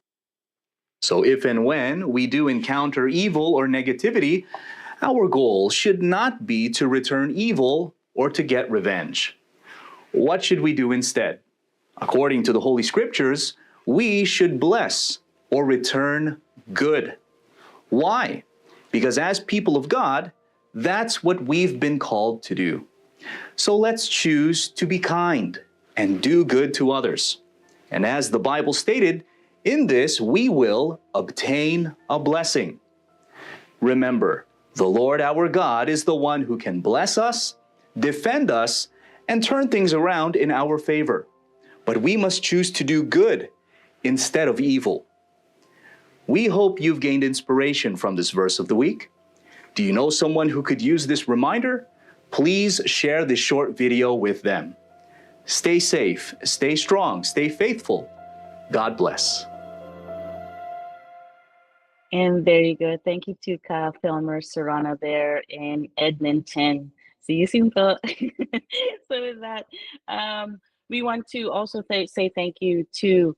So if and when we do encounter evil or negativity, our goal should not be to return evil or to get revenge. What should we do instead? According to the Holy Scriptures, we should bless or return good. Why? Because as people of God, that's what we've been called to do. So let's choose to be kind and do good to others. And as the Bible stated, in this we will obtain a blessing. Remember, the Lord our God is the one who can bless us, defend us, and turn things around in our favor. But we must choose to do good instead of evil. We hope you've gained inspiration from this verse of the week. Do you know someone who could use this reminder? Please share this short video with them. Stay safe, stay strong, stay faithful. God bless.
And there you go. Thank you to Ka Filmer Serrano there in Edmonton. See you soon, Phil. So with that, we want to also say thank you to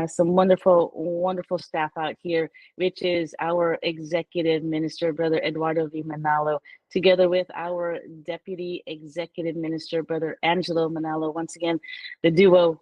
some wonderful staff out here, which is our executive minister, Brother Eduardo V. Manalo, together with our deputy executive minister, Brother Angelo Manalo. Once again, the duo,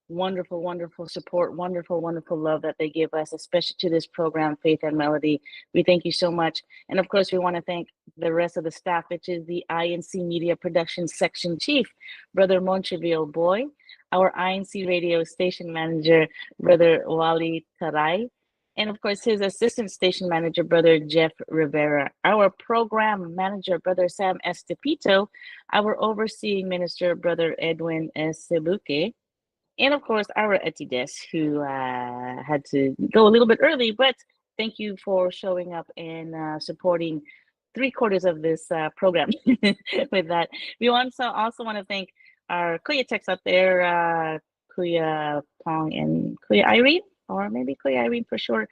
wonderful support, wonderful love that they give us, especially to this program, Faith and Melody. We thank you so much. And of course, we want to thank the rest of the staff, which is the INC Media Production Section Chief, Brother Moncheville Boy, our INC radio station manager, Brother Wally Taray, and of course, his assistant station manager, Brother Jeff Rivera, our program manager, Brother Sam Estepito, our overseeing minister, Brother Edwin Sebuke, and of course, our Etides, who had to go a little bit early, but thank you for showing up and supporting three-quarters of this program with that. We also want to thank our Kuya techs out there, Kuya Pong and Kuya Irene, or maybe Kuya Irene for sure.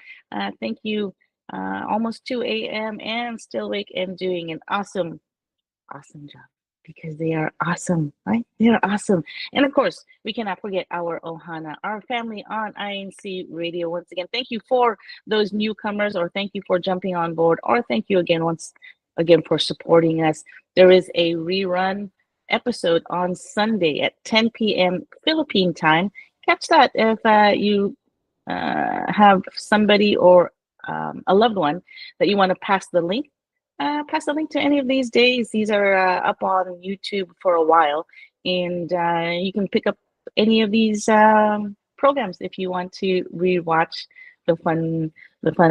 Thank you. Almost 2 a.m. and still awake and doing an awesome job because they are awesome, right? They are awesome. And of course, we cannot forget our Ohana, our family on INC Radio. Once again, thank you for those newcomers, or thank you for jumping on board, or thank you again once again for supporting us. There is a rerun episode on Sunday at 10 p.m. Philippine time. Catch that if you have somebody or a loved one that you want to pass the link. Pass the link to any of these days. These are up on YouTube for a while, and you can pick up any of these programs if you want to rewatch the fun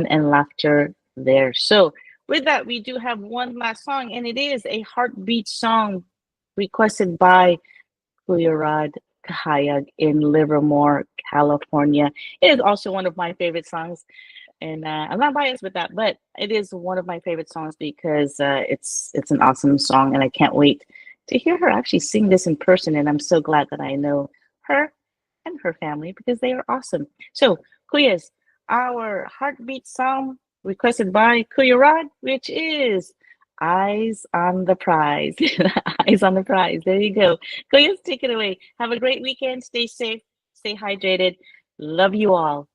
and laughter there. So with that, we do have one last song, and it is a heartbeat song requested by Kuya Rod Kahayag in Livermore, California. It is also one of my favorite songs. And I'm not biased with that, but it is one of my favorite songs because it's an awesome song, and I can't wait to hear her actually sing this in person. And I'm so glad that I know her and her family because they are awesome. So, Kuyas, our heartbeat song requested by Kuya Rod, which is Eyes on the Prize. Eyes on the Prize. There you go. Kuyas, take it away. Have a great weekend. Stay safe. Stay hydrated. Love you all.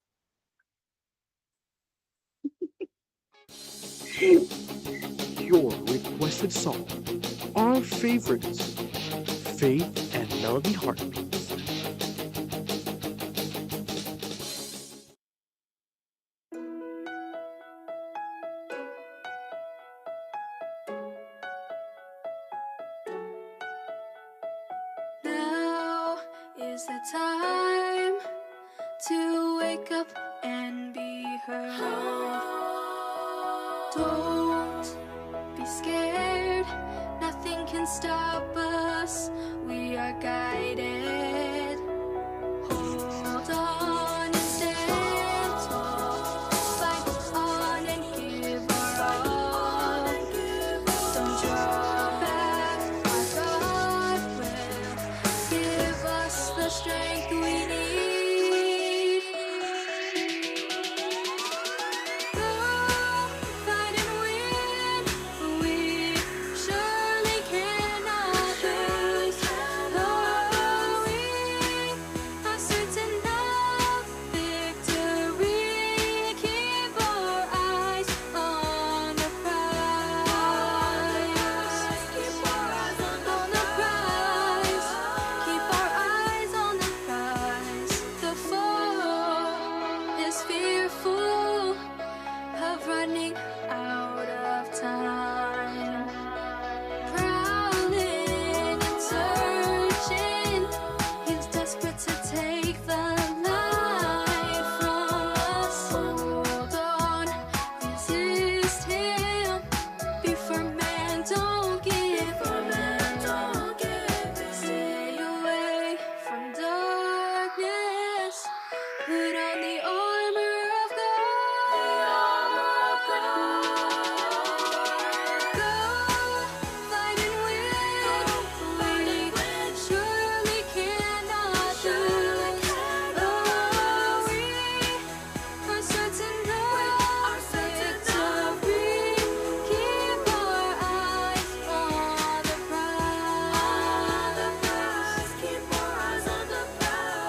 Your requested song, our favorites, Faith and Melody Heartbeats.
Now is the time to wake up and be heard. Don't be scared, nothing can stop us. We are guided. Hold on and stand tall. Fight on and give our all. Don't draw back, our God will give us the strength we need.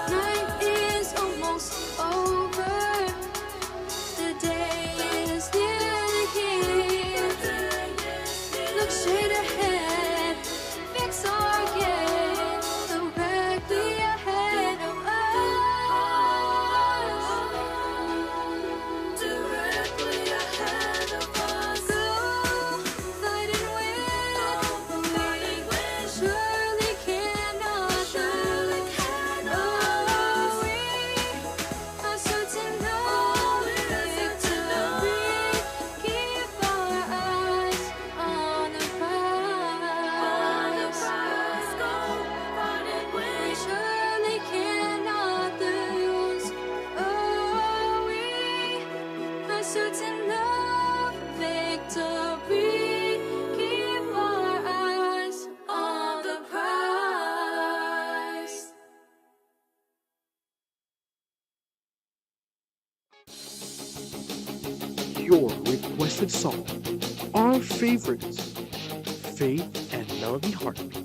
Night is almost over. certain of victory. Keep our eyes on the prize.
Your requested song, our favorites, Faith and Melody Heartbeat.